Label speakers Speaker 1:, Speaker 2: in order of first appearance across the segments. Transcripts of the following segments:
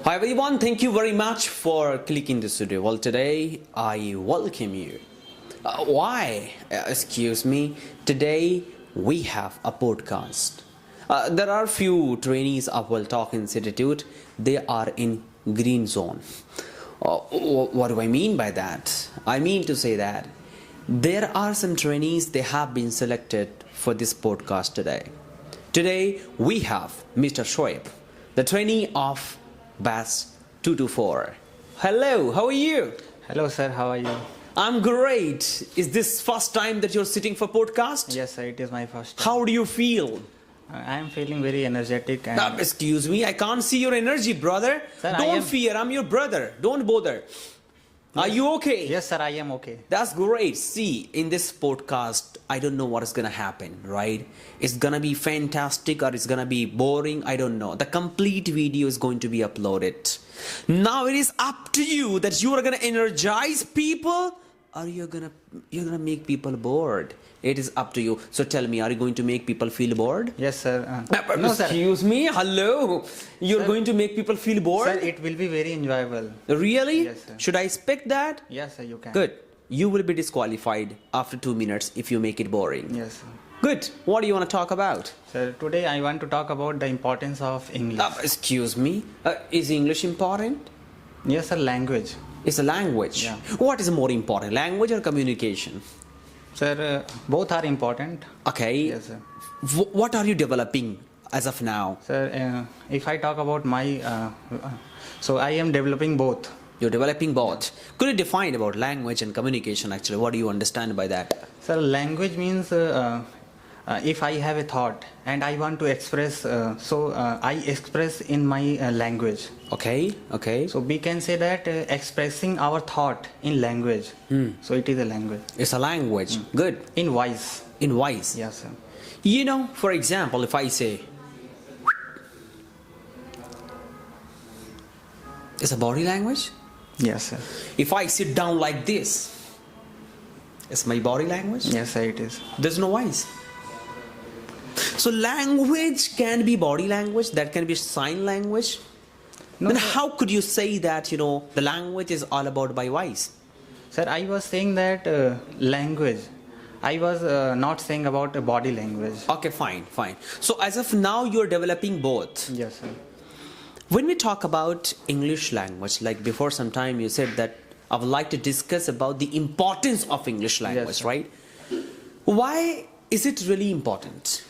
Speaker 1: Hi everyone, thank you very much for clicking this video. Well, today I welcome you. Why? Excuse me. Today we have a podcast. There are few trainees of WellTalk Institute. They are in green zone. What do I mean by that? I mean to say that there are some trainees, they have been selected for this podcast today. Today we have Mr. Shoaib, the trainee of batch 224. Hello, how are you?
Speaker 2: Hello sir, how are you?
Speaker 1: I'm great. Is this first time that you're sitting for podcast?
Speaker 2: Yes sir, it is my first time.
Speaker 1: How do you feel?
Speaker 2: I am feeling very energetic and...
Speaker 1: Excuse me, I can't see your energy, brother.
Speaker 2: Sir,
Speaker 1: Don't fear, I'm your brother. Don't bother. Are you okay?
Speaker 2: Yes sir, I am okay.
Speaker 1: That's great. See, in this podcast, I don't know what is gonna happen, right? It's gonna be fantastic or it's gonna be boring, I don't know. The complete video is going to be uploaded. Now it is up to you that you are gonna energize people or you're gonna make people bored. It is up to you. So tell me, are you going to make people feel bored?
Speaker 2: Yes sir.
Speaker 1: No, sir. Excuse me, hello. You're going to make people feel bored?
Speaker 2: Sir, it will be very enjoyable.
Speaker 1: Really?
Speaker 2: Yes sir.
Speaker 1: Should I expect that?
Speaker 2: Yes sir, you can.
Speaker 1: Good. You will be disqualified after 2 minutes if you make it boring.
Speaker 2: Yes sir.
Speaker 1: Good. What do you want to talk about?
Speaker 2: Sir, today I want to talk about the importance of English.
Speaker 1: Excuse me. Is English important?
Speaker 2: Yes sir, language.
Speaker 1: It's a language.
Speaker 2: Yeah.
Speaker 1: What is more important, language or communication?
Speaker 2: Sir, both are important.
Speaker 1: Okay.
Speaker 2: Yes sir.
Speaker 1: What are you developing as of now?
Speaker 2: Sir, if I talk about my... so I am developing both.
Speaker 1: You're developing both. Could you define about language and communication actually? What do you understand by that?
Speaker 2: Sir, language means if I have a thought and I want to express, I express in my language.
Speaker 1: Okay, okay.
Speaker 2: So we can say that expressing our thought in language. So it is a language.
Speaker 1: It's a language. Good.
Speaker 2: In voice.
Speaker 1: In voice.
Speaker 2: Yes, sir.
Speaker 1: You know, for example, if I say, it's a body language.
Speaker 2: Yes, sir.
Speaker 1: If I sit down like this, it's my body language.
Speaker 2: Yes, sir, it is.
Speaker 1: There's no voice. So language can be body language, that can be sign language.
Speaker 2: No,
Speaker 1: then
Speaker 2: sir.
Speaker 1: how could you say that, the language is all about by voice?
Speaker 2: Sir, I was saying that language. I was not saying about body language.
Speaker 1: Okay, fine. So as of now, you're developing both.
Speaker 2: Yes, sir.
Speaker 1: When we talk about English language, like before some time you said that I would like to discuss about the importance of English language,
Speaker 2: Yes,
Speaker 1: right? Why is it really important?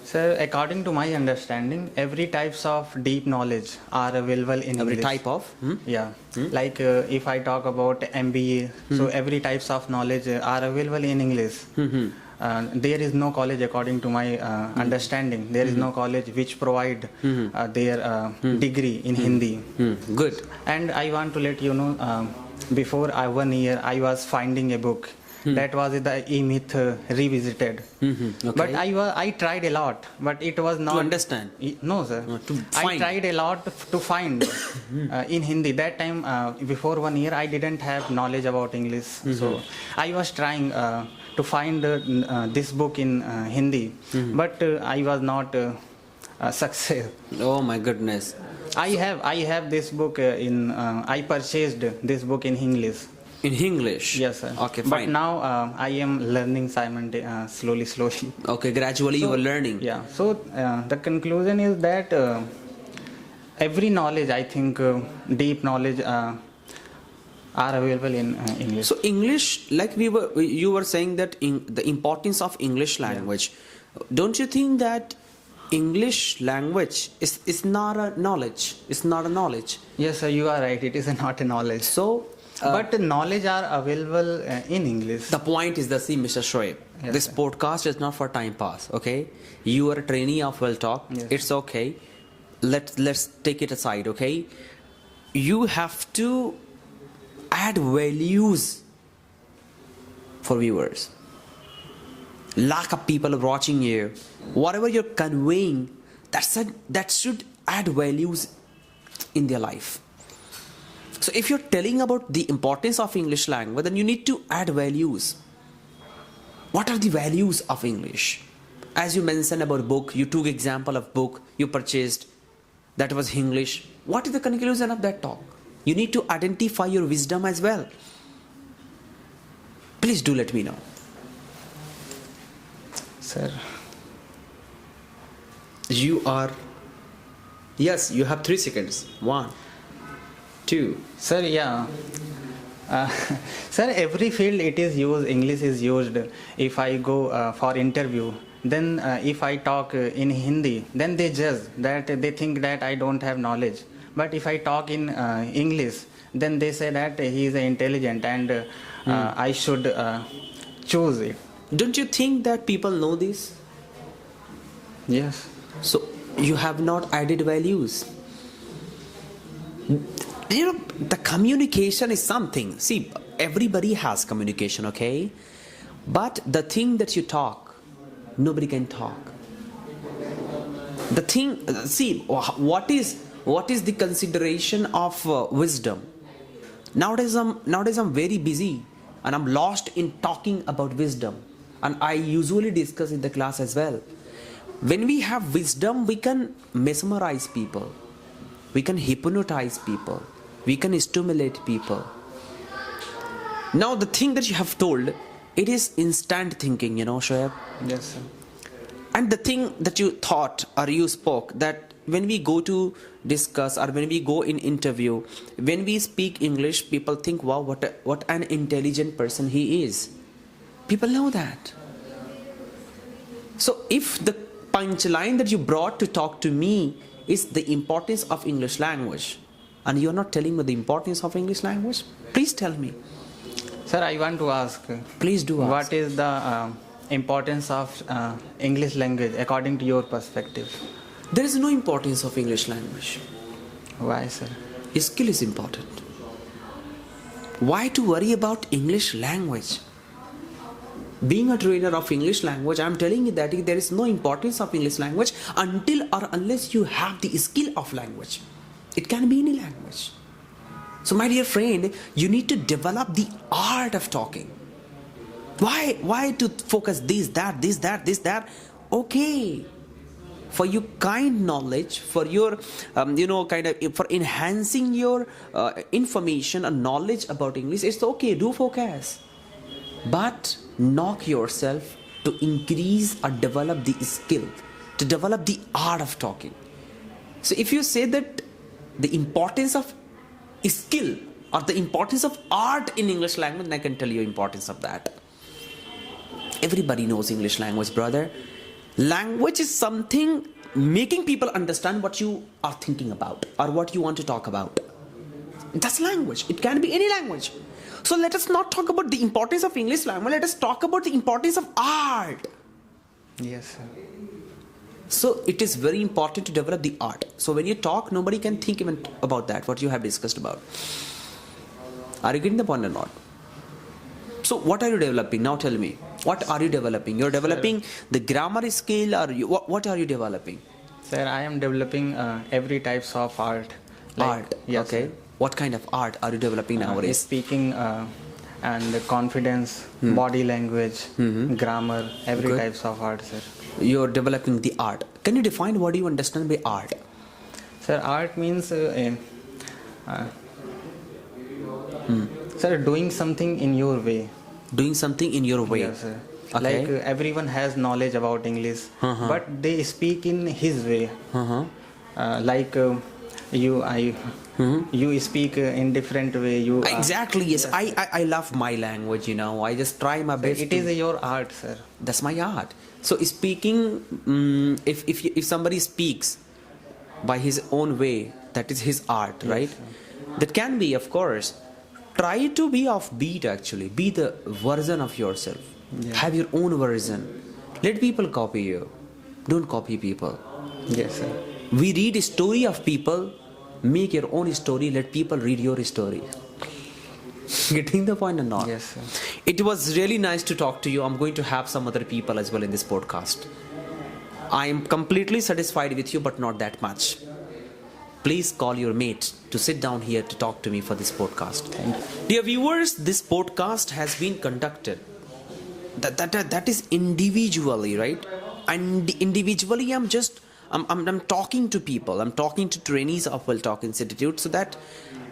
Speaker 2: Sir, according to my understanding, every types of deep knowledge are available in
Speaker 1: Every
Speaker 2: English.
Speaker 1: type of?
Speaker 2: Yeah. Like if I talk about MBA, so every types of knowledge are available in English. There is no college, according to my understanding, there is no college which provide their degree in Hindi.
Speaker 1: Good.
Speaker 2: And I want to let you know, before 1 year, I was finding a book. That was the E-Myth Revisited.
Speaker 1: Okay.
Speaker 2: But I tried a lot, but it was not...
Speaker 1: To understand?
Speaker 2: No, sir.
Speaker 1: To
Speaker 2: I
Speaker 1: find.
Speaker 2: tried a lot to find in Hindi. That time, before 1 year, I didn't have knowledge about English. So I was trying to find this book in Hindi, but I was not success.
Speaker 1: Oh my goodness.
Speaker 2: I have this book I purchased this book in English.
Speaker 1: In English?
Speaker 2: Yes, sir.
Speaker 1: Okay, fine.
Speaker 2: But now I am learning slowly.
Speaker 1: Okay, gradually you are learning.
Speaker 2: Yeah. So the conclusion is that every knowledge, I think, deep knowledge are available in English.
Speaker 1: So English, like you were saying that the importance of English language. Yeah. Don't you think that English language is not a knowledge? It's not a knowledge.
Speaker 2: Yes, sir. You are right. It is not a knowledge.
Speaker 1: So.
Speaker 2: But knowledge are available in English.
Speaker 1: The point is see, Mr. Shoaib,
Speaker 2: yes,
Speaker 1: this
Speaker 2: sir.
Speaker 1: podcast is not for time pass, okay? You are a trainee of WellTalk.
Speaker 2: Yes,
Speaker 1: it's okay. Let's take it aside, okay? You have to add values for viewers. Lack of people are watching you. Whatever you're conveying, that should add values in their life. So if you're telling about the importance of English language, then you need to add values. What are the values of English? As you mentioned about book, you took example of book you purchased. That was English. What is the conclusion of that talk? You need to identify your wisdom as well. Please do let me know.
Speaker 2: Sir.
Speaker 1: You are... Yes, you have 3 seconds. 1, 2.
Speaker 2: Sir, yeah. Sir, every field it is used, English is used. If I go for interview, then if I talk in Hindi, then they judge that they think that I don't have knowledge. But if I talk in English, then they say that he is intelligent and I should choose it.
Speaker 1: Don't you think that people know this?
Speaker 2: Yes.
Speaker 1: So you have not added values. You know, the communication is something. See, everybody has communication, okay? But the thing that you talk, nobody can talk. The thing, see, what is the consideration of wisdom? Nowadays I'm very busy and I'm lost in talking about wisdom. And I usually discuss in the class as well. When we have wisdom, we can mesmerize people. We can hypnotize people. We can stimulate people. Now the thing that you have told, it is instant thinking, you know, Shoaib.
Speaker 2: Yes, sir.
Speaker 1: And the thing that you thought or you spoke, that when we go to discuss or when we go in interview, when we speak English, people think, wow, what an intelligent person he is. People know that. So if the punchline that you brought to talk to me is the importance of English language, and you're not telling me the importance of English language, please tell me.
Speaker 2: Sir, I want to ask.
Speaker 1: Please do ask.
Speaker 2: What is the importance of English language according to your perspective?
Speaker 1: There is no importance of English language.
Speaker 2: Why, sir?
Speaker 1: Skill is important. Why to worry about English language? Being a trainer of English language, I am telling you that there is no importance of English language until or unless you have the skill of language. It can be any language. So my dear friend, you need to develop the art of talking. Why to focus this, that? Okay. For your kind knowledge, for your, for enhancing your information and knowledge about English, it's okay, do focus. But knock yourself to increase or develop the skill, to develop the art of talking. So if you say that the importance of skill or the importance of art in English language, then I can tell you importance of that. Everybody knows English language, brother. Language is something making people understand what you are thinking about or what you want to talk about. That's language. It can be any language. So let us not talk about the importance of English language. Let us talk about the importance of art.
Speaker 2: Yes, sir.
Speaker 1: So it is very important to develop the art. So when you talk, nobody can think even about that, what you have discussed about. Are you getting the point or not? So what are you developing? Now tell me. What are you developing? You're developing the grammar skill, or what are you developing?
Speaker 2: Sir, I am developing every types of art.
Speaker 1: Art.
Speaker 2: Yes,
Speaker 1: okay.
Speaker 2: Sir.
Speaker 1: What kind of art are you developing nowadays?
Speaker 2: Speaking and confidence, body language, grammar, every
Speaker 1: Good.
Speaker 2: types of art, sir.
Speaker 1: You're developing the art. Can you define what do you understand by art?
Speaker 2: Sir, art means sir, doing something in your way.
Speaker 1: Doing something in your way.
Speaker 2: Yes, sir.
Speaker 1: Okay.
Speaker 2: Like everyone has knowledge about English, but they speak in his way. You speak in different way.
Speaker 1: Exactly. Yes. I love my language. You know, I just try my best.
Speaker 2: It is your art, sir.
Speaker 1: That's my art. So speaking, if somebody speaks by his own way, that is his art,
Speaker 2: Yes,
Speaker 1: right?
Speaker 2: sir.
Speaker 1: That can be, of course. Try to be offbeat. Actually, be the version of yourself.
Speaker 2: Yeah.
Speaker 1: Have your own version. Let people copy you. Don't copy people.
Speaker 2: Yes, sir.
Speaker 1: We read a story of people. Make your own story. Let people read your story. Getting the point or not?
Speaker 2: Yes, sir.
Speaker 1: It was really nice to talk to you. I'm going to have some other people as well in this podcast. I am completely satisfied with you, but not that much. Please call your mate to sit down here to talk to me for this podcast.
Speaker 2: Thank you.
Speaker 1: Dear viewers, this podcast has been conducted. That is individually, right? And individually, I'm just I'm talking to people, I'm talking to trainees of WellTalk Institute, so that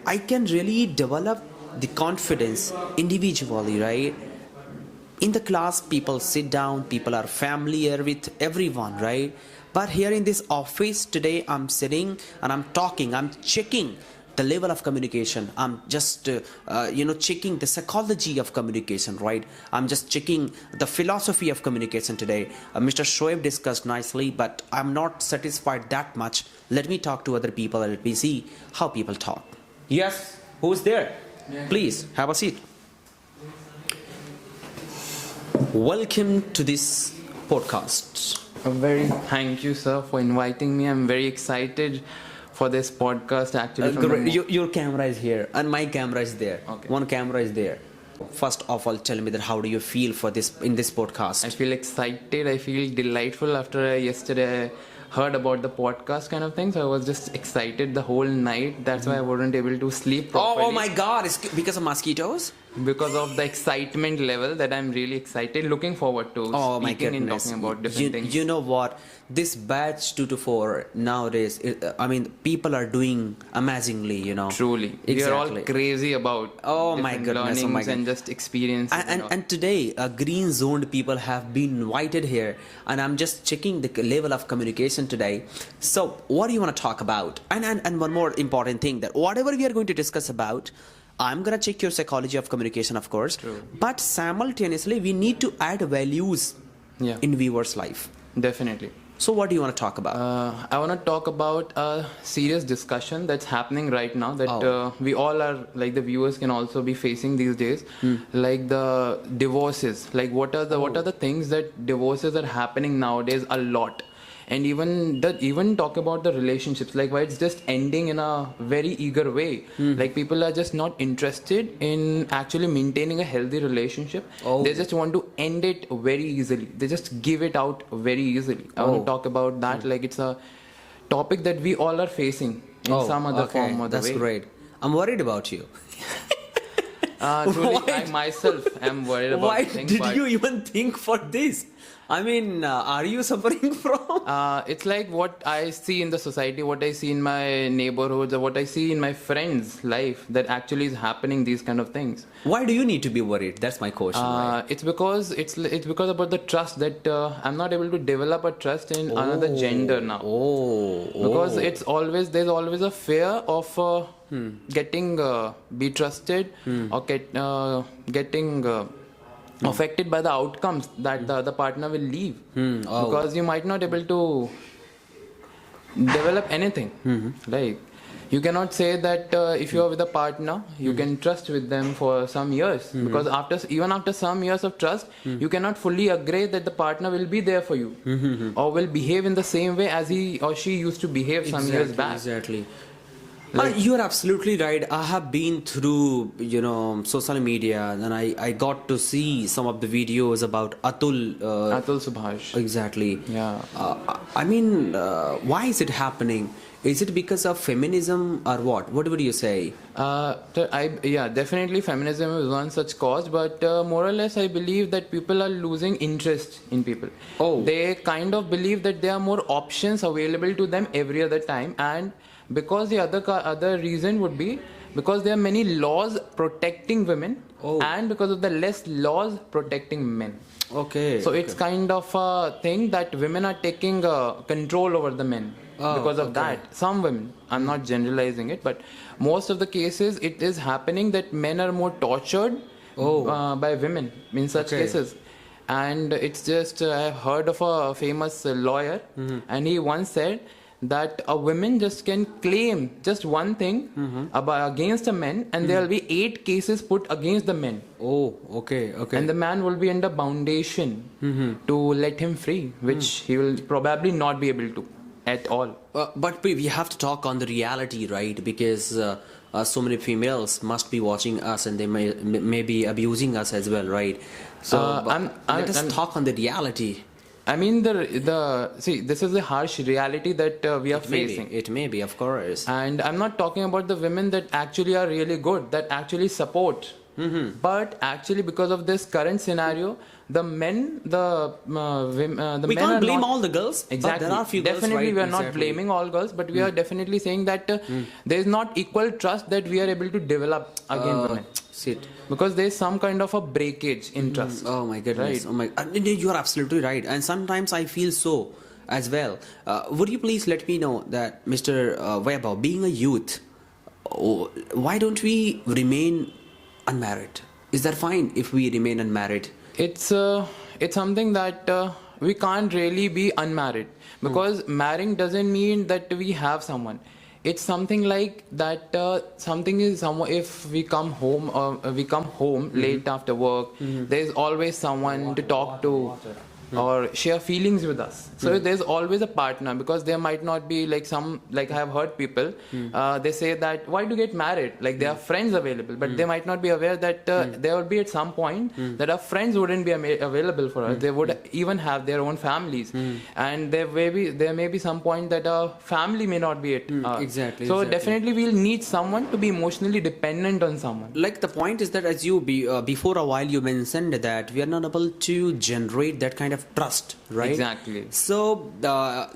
Speaker 1: I can really develop the confidence individually, right? In the class, people sit down, people are familiar with everyone, right? But here in this office today, I'm sitting and I'm talking, I'm checking the level of communication. I'm just checking the psychology of communication, right? I'm just checking the philosophy of communication today. Mr. Shoaib discussed nicely, but I'm not satisfied that much. Let me talk to other people and let me see how people talk. Yes, who's there? Yeah. Please have a seat. Welcome to this podcast.
Speaker 3: Thank you, sir, for inviting me. I'm very excited for this podcast. Actually,
Speaker 1: your camera is here and my camera is there.
Speaker 3: Okay.
Speaker 1: One camera is there. First of all, tell me that how do you feel for this in this podcast?
Speaker 3: I feel excited. I feel delightful after yesterday I heard about the podcast kind of thing. So I was just excited the whole night. That's why I wasn't able to sleep properly.
Speaker 1: Oh my God! It's because of mosquitoes?
Speaker 3: Because of the excitement level that I'm really excited, looking forward to speaking and talking about different things.
Speaker 1: You know what? This batch 2 to 4 nowadays, people are doing amazingly, you know.
Speaker 3: Truly.
Speaker 1: Exactly.
Speaker 3: We are all crazy about learnings and just experiences.
Speaker 1: And today, green zoned people have been invited here, and I'm just checking the level of communication today. So, what do you want to talk about? And one more important thing, that whatever we are going to discuss about, I'm going to check your psychology of communication, of course.
Speaker 3: True.
Speaker 1: But simultaneously, we need to add values in viewers' life.
Speaker 3: Definitely.
Speaker 1: So what do you want to talk about?
Speaker 3: I want to talk about a serious discussion that's happening right now that we all are, like the viewers can also be facing these days, like the divorces. Like what are the things that divorces are happening nowadays a lot. And even talk about the relationships, like why it's just ending in a very eager way. Like people are just not interested in actually maintaining a healthy relationship. They just want to end it very easily. They just give it out very easily. I want to talk about that. Like it's a topic that we all are facing in some other form or the way.
Speaker 1: That's great. I'm worried about you.
Speaker 3: Truly, I myself am worried about
Speaker 1: Why
Speaker 3: things.
Speaker 1: Why did you even think for this? I mean, are you suffering from?
Speaker 3: It's like what I see in the society, what I see in my neighborhoods, or what I see in my friends' life that actually is happening. These kind of things.
Speaker 1: Why do you need to be worried? That's my question. Right?
Speaker 3: It's because about the trust that I'm not able to develop a trust in another gender now. Because there's always a fear of getting be trusted or getting affected by the outcomes that the other partner will leave. Because you might not able to develop anything. Like you cannot say that if you are with a partner, you can trust with them for some years. Because after some years of trust, you cannot fully agree that the partner will be there for you or will behave in the same way as he or she used to behave some years back.
Speaker 1: Exactly. You are absolutely right. I have been through, social media, and I got to see some of the videos about Atul.
Speaker 3: Atul Subhash.
Speaker 1: Exactly.
Speaker 3: Yeah.
Speaker 1: Why is it happening? Is it because of feminism or what? What would you say?
Speaker 3: Definitely feminism is one such cause, but more or less I believe that people are losing interest in people. They kind of believe that there are more options available to them every other time, and because the other reason would be because there are many laws protecting women and because of the less laws protecting men. It's kind of a thing that women are taking control over the men because of that. Some women, I'm not generalizing it, but most of the cases it is happening that men are more tortured by women in such cases. And it's just I've heard of a famous lawyer and he once said that a woman just can claim just one thing against a man, and there will be 8 cases put against the men. And the man will be under foundation to let him free, which he will probably not be able to at all.
Speaker 1: But we have to talk on the reality, right? Because so many females must be watching us, and they may be abusing us as well, right? So let us talk on the reality.
Speaker 3: I mean, this is the harsh reality that we are facing.
Speaker 1: It may be, of course.
Speaker 3: And I'm not talking about the women that actually are really good, that actually support But actually, because of this current scenario, the men, the
Speaker 1: We
Speaker 3: men
Speaker 1: can't
Speaker 3: are
Speaker 1: blame
Speaker 3: not,
Speaker 1: all the girls. But
Speaker 3: exactly.
Speaker 1: there are few girls,
Speaker 3: Definitely,
Speaker 1: right?
Speaker 3: we are not
Speaker 1: Exactly.
Speaker 3: blaming all girls, but we are definitely saying that there is not equal trust that we are able to develop against women.
Speaker 1: Sit.
Speaker 3: Because there is some kind of a breakage in trust.
Speaker 1: Oh my goodness.
Speaker 3: Right.
Speaker 1: Oh my. You are absolutely right. And sometimes I feel so as well. Would you please let me know that, Mr. Weber, being a youth, why don't we remain unmarried? Is that fine if we remain unmarried?
Speaker 3: It's something that we can't really be unmarried, because marrying doesn't mean that we have someone. It's something like that. Something is someone. If we come home, late after work, there's always someone to talk to or share feelings with us. So there's always a partner, because there might not be like I have heard people, they say that why do you get married? Like there are friends available, but they might not be aware that there would be at some point that our friends wouldn't be available for us. They would even have their own families, and there may be some point that our family may not be it.
Speaker 1: Exactly.
Speaker 3: So definitely we'll need someone to be emotionally dependent on someone.
Speaker 1: Like the point is that, as you before a while you mentioned that we are not able to generate that kind of trust, right?
Speaker 3: Exactly.
Speaker 1: So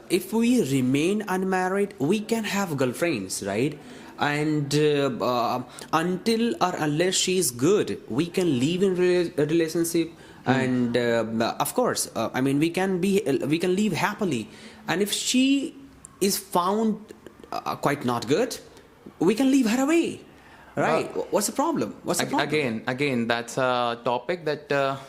Speaker 1: if we remain unmarried, we can have girlfriends, right? And until or unless she is good, we can live in a relationship. And of course, I mean, we can live happily. And if she is found quite not good, we can leave her away, right? What's the problem? What's the problem?
Speaker 3: Again, that's a topic that.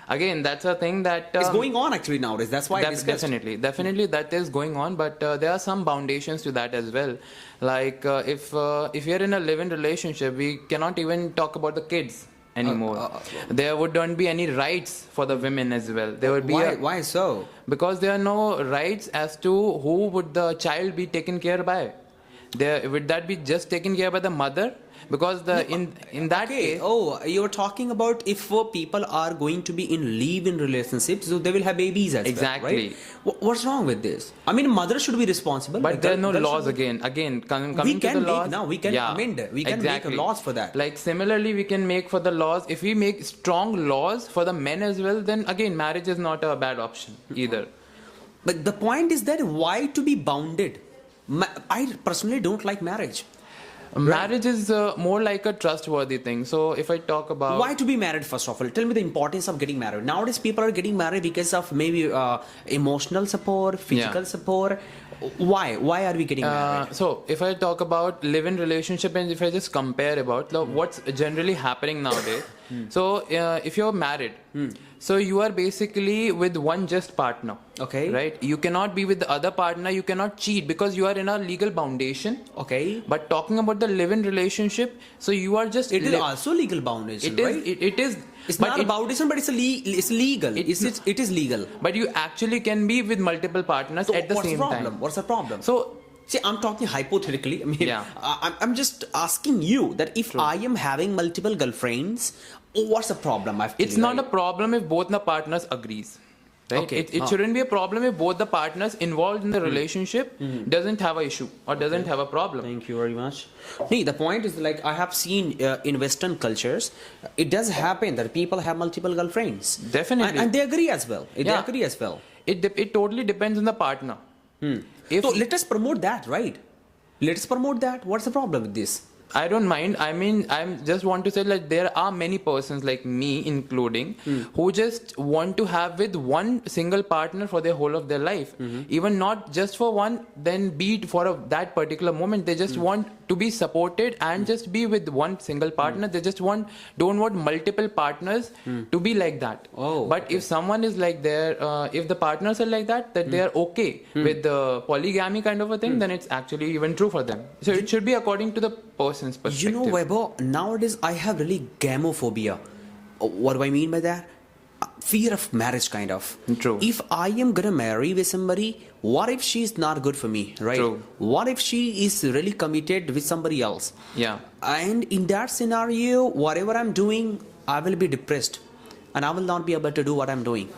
Speaker 3: Again, that's a thing that
Speaker 1: it's going on actually nowadays. That's why I discussed.
Speaker 3: Definitely that is going on, but there are some foundations to that as well. Like if you're in a live-in relationship, we cannot even talk about the kids anymore. There wouldn't be any rights for the women as well. There would be
Speaker 1: why so?
Speaker 3: Because there are no rights as to who would the child be taken care by. Would that be just taken care by the mother? Because in that case,
Speaker 1: you're talking about if people are going to be in live-in relationships, so they will have babies as
Speaker 3: exactly.
Speaker 1: well, right? What's wrong with this? I mean, mother should be responsible,
Speaker 3: but there are no laws. Again, coming to the laws.
Speaker 1: We can amend. We can make laws for that.
Speaker 3: Like similarly, we can make for the laws. If we make strong laws for the men as well, then again, marriage is not a bad option either.
Speaker 1: But the point is that why to be bounded? I personally don't like marriage.
Speaker 3: Marriage is more like a trustworthy thing. So if I talk about
Speaker 1: why to be married, first of all, tell me the importance of getting married. Nowadays people are getting married because of maybe emotional support, physical support. Why are we getting married?
Speaker 3: So if I talk about live-in relationship, and if I just compare about what's generally happening nowadays, so if you're married, so you are basically with one just partner.
Speaker 1: Okay.
Speaker 3: Right? You cannot be with the other partner. You cannot cheat because you are in a legal foundation.
Speaker 1: Okay.
Speaker 3: But talking about the live-in relationship, so you are just...
Speaker 1: It is also legal foundation, right?
Speaker 3: It is...
Speaker 1: It's not a foundation, but it's legal. It is legal.
Speaker 3: But you actually can be with multiple partners at the same time.
Speaker 1: What's the problem?
Speaker 3: So...
Speaker 1: See, I'm talking hypothetically. I mean, I'm just asking you that if I am having multiple girlfriends, what's the problem?
Speaker 3: It's not a problem if both the partners agrees. Right?
Speaker 1: Okay.
Speaker 3: It shouldn't be a problem if both the partners involved in the relationship doesn't have an issue or doesn't have a problem.
Speaker 1: Thank you very much. Nee, the point is, like, I have seen in Western cultures, it does happen that people have multiple girlfriends.
Speaker 3: Definitely.
Speaker 1: And they agree as well. They agree as well.
Speaker 3: It totally depends on the partner.
Speaker 1: So let us promote that, right? Let us promote that. What's the problem with this?
Speaker 3: I don't mind. I mean, I just want to say that there are many persons like me, including, who just want to have with one single partner for the whole of their life. Even not just for one, then be it for that particular moment. They just want to be supported and just be with one single partner. They just don't want multiple partners to be like that. But if someone is like there, if the partners are like that they are okay with the polygamy kind of a thing, then it's actually even true for them. So it should be according to the person's perspective.
Speaker 1: You know, Weber, nowadays I have really gamophobia. What do I mean by that? Fear of marriage, kind of.
Speaker 3: True.
Speaker 1: If I am gonna marry with somebody, what if she's not good for me, right?
Speaker 3: True.
Speaker 1: What if she is really committed with somebody else?
Speaker 3: Yeah.
Speaker 1: And in that scenario, whatever I'm doing, I will be depressed and I will not be able to do what I'm doing.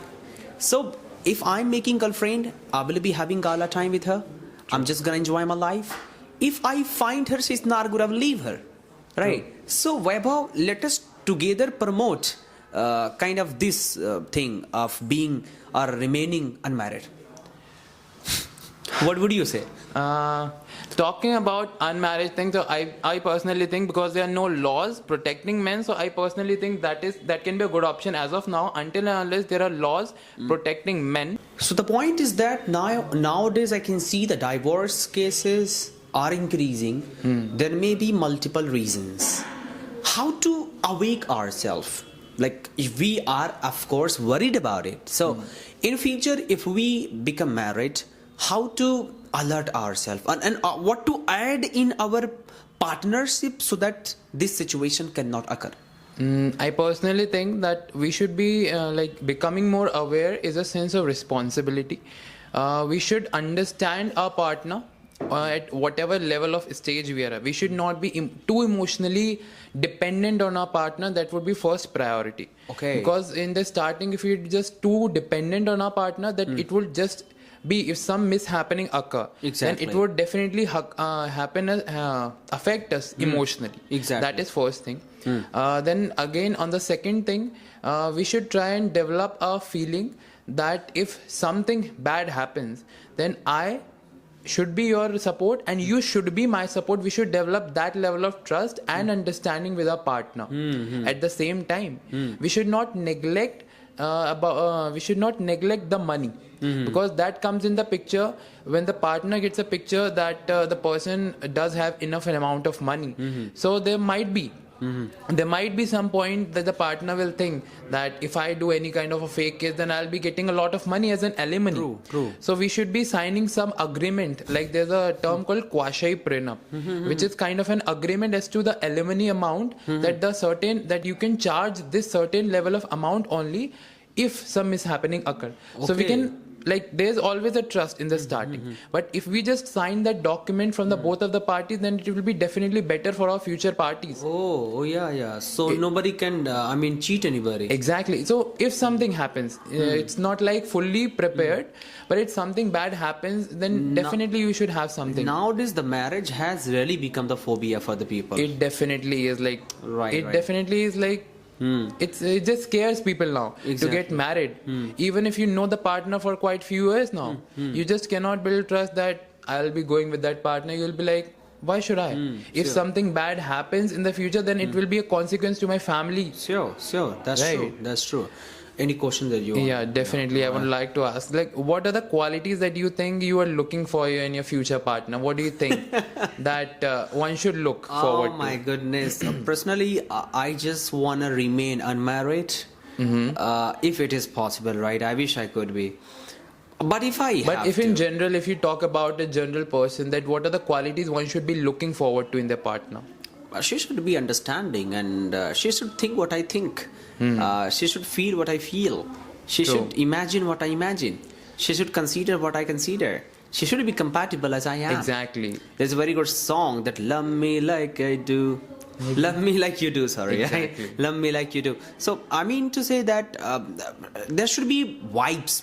Speaker 1: So if I'm making girlfriend, I will be having gala time with her. True. I'm just gonna enjoy my life. If I find her she's not good, I will leave her, right? So Weber, let us together promote kind of this thing of being or remaining unmarried? What would you say?
Speaker 3: Talking about unmarried things, so I personally think, because there are no laws protecting men, so I personally think that can be a good option as of now, until and unless there are laws protecting men.
Speaker 1: So the point is that nowadays I can see the divorce cases are increasing. There may be multiple reasons. How to awake ourselves? Like, if we are, of course, worried about it. So in future, if we become married, how to alert ourselves and what to add in our partnership so that this situation cannot occur?
Speaker 3: I personally think that we should be becoming more aware is a sense of responsibility. We should understand our partner at whatever level of stage we are at. We should not be too emotionally dependent on our partner. That would be first priority.
Speaker 1: Okay.
Speaker 3: Because in the starting, if we're just too dependent on our partner, that it would just be, if some mishappening occur,
Speaker 1: Exactly.
Speaker 3: then it would definitely affect us emotionally.
Speaker 1: Exactly.
Speaker 3: That is first thing. Then again, on the second thing, we should try and develop a feeling that if something bad happens, then I should be your support and you should be my support. We should develop that level of trust and understanding with our partner. At the same time, we should not neglect the money, because that comes in the picture when the partner gets a picture that the person does have enough an amount of money. So there might be some point that the partner will think that if I do any kind of a fake case, then I'll be getting a lot of money as an alimony.
Speaker 1: True.
Speaker 3: So we should be signing some agreement, like there's a term called Quashai Prenup, which is kind of an agreement as to the alimony amount, that you can charge this certain level of amount only if some mishappening occur. So we can, there's always a trust in the starting. But if we just sign that document from the both of the parties, then it will be definitely better for our future parties.
Speaker 1: Oh yeah. So nobody can, cheat anybody.
Speaker 3: Exactly. So if something happens, it's not like fully prepared, but if something bad happens, then definitely you should have something.
Speaker 1: Nowadays, the marriage has really become the phobia for the people.
Speaker 3: It definitely is
Speaker 1: Right.
Speaker 3: definitely is it just scares people now to get married. Even if you know the partner for quite few years now, you just cannot build trust that I'll be going with that partner. You'll be like, why should I? If something bad happens in the future, then it will be a consequence to my family.
Speaker 1: Sure. That's true. Any question that you want?
Speaker 3: Yeah, definitely. I would like to ask, what are the qualities that you think you are looking for in your future partner? What do you think that one should look forward to?
Speaker 1: Oh my goodness. Personally, I just want to remain unmarried. If it is possible, right? I wish I could be. But if
Speaker 3: in general, if you talk about a general person, that what are the qualities one should be looking forward to in their partner?
Speaker 1: She should be understanding, and she should think what I think. She should feel what I feel. She should imagine what I imagine. She should consider what I consider. She should be compatible as I am.
Speaker 3: Exactly.
Speaker 1: There's a very good song that love me like I do. Love me like you do, sorry.
Speaker 3: Exactly.
Speaker 1: Love me like you do. So I mean to say that there should be vibes.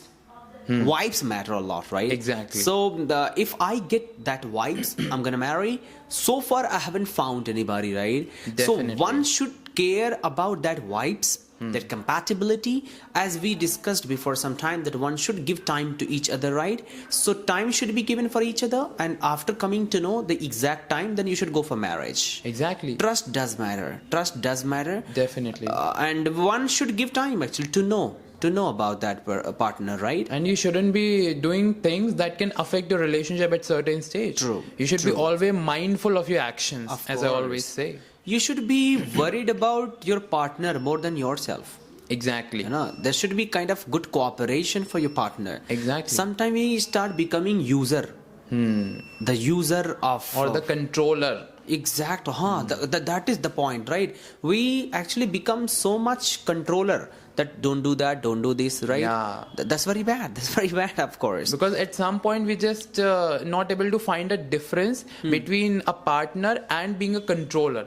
Speaker 1: Vibes matter a lot, right?
Speaker 3: Exactly.
Speaker 1: So if I get that vibes, I'm gonna marry. So far, I haven't found anybody, right?
Speaker 3: Definitely.
Speaker 1: So one should care about that vibes, that compatibility, as we discussed before some time, that one should give time to each other, right? So time should be given for each other, and after coming to know the exact time, then you should go for marriage.
Speaker 3: Exactly.
Speaker 1: Trust does matter.
Speaker 3: Definitely.
Speaker 1: And one should give time actually to know about that partner, right?
Speaker 3: And you shouldn't be doing things that can affect your relationship at certain stage.
Speaker 1: True.
Speaker 3: You should be always mindful of your actions,
Speaker 1: Of
Speaker 3: as I
Speaker 1: course.
Speaker 3: always say.
Speaker 1: You should be worried about your partner more than yourself.
Speaker 3: Exactly.
Speaker 1: There should be kind of good cooperation for your partner.
Speaker 3: Exactly.
Speaker 1: Sometimes we start becoming user. The user of...
Speaker 3: Or the controller.
Speaker 1: Exact. That is the point, right? We actually become so much controller that don't do that, don't do this, right?
Speaker 3: Yeah.
Speaker 1: That's very bad. That's very bad, of course.
Speaker 3: Because at some point we just not able to find a difference between a partner and being a controller.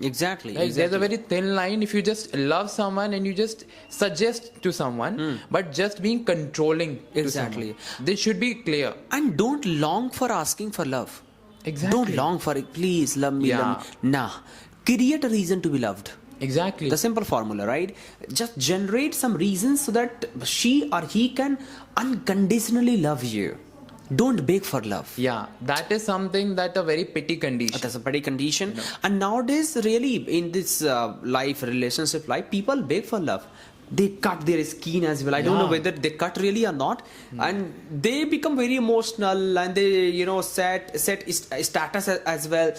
Speaker 1: Exactly.
Speaker 3: There's a very thin line if you just love someone and you just suggest to someone, but just being controlling to someone. This should be clear.
Speaker 1: And don't long for asking for love.
Speaker 3: Exactly.
Speaker 1: Don't long for it. Please love me.
Speaker 3: Yeah.
Speaker 1: Love me. Nah. Create a reason to be loved.
Speaker 3: Exactly.
Speaker 1: The simple formula, right? Just generate some reasons so that she or he can unconditionally love you. Don't beg for love.
Speaker 3: Yeah, that is something that a very pity condition.
Speaker 1: That's a petty condition. And nowadays, really, in this relationship life, people beg for love. They cut their skin as well. I don't know whether they cut really or not. And they become very emotional, and they, set status as well,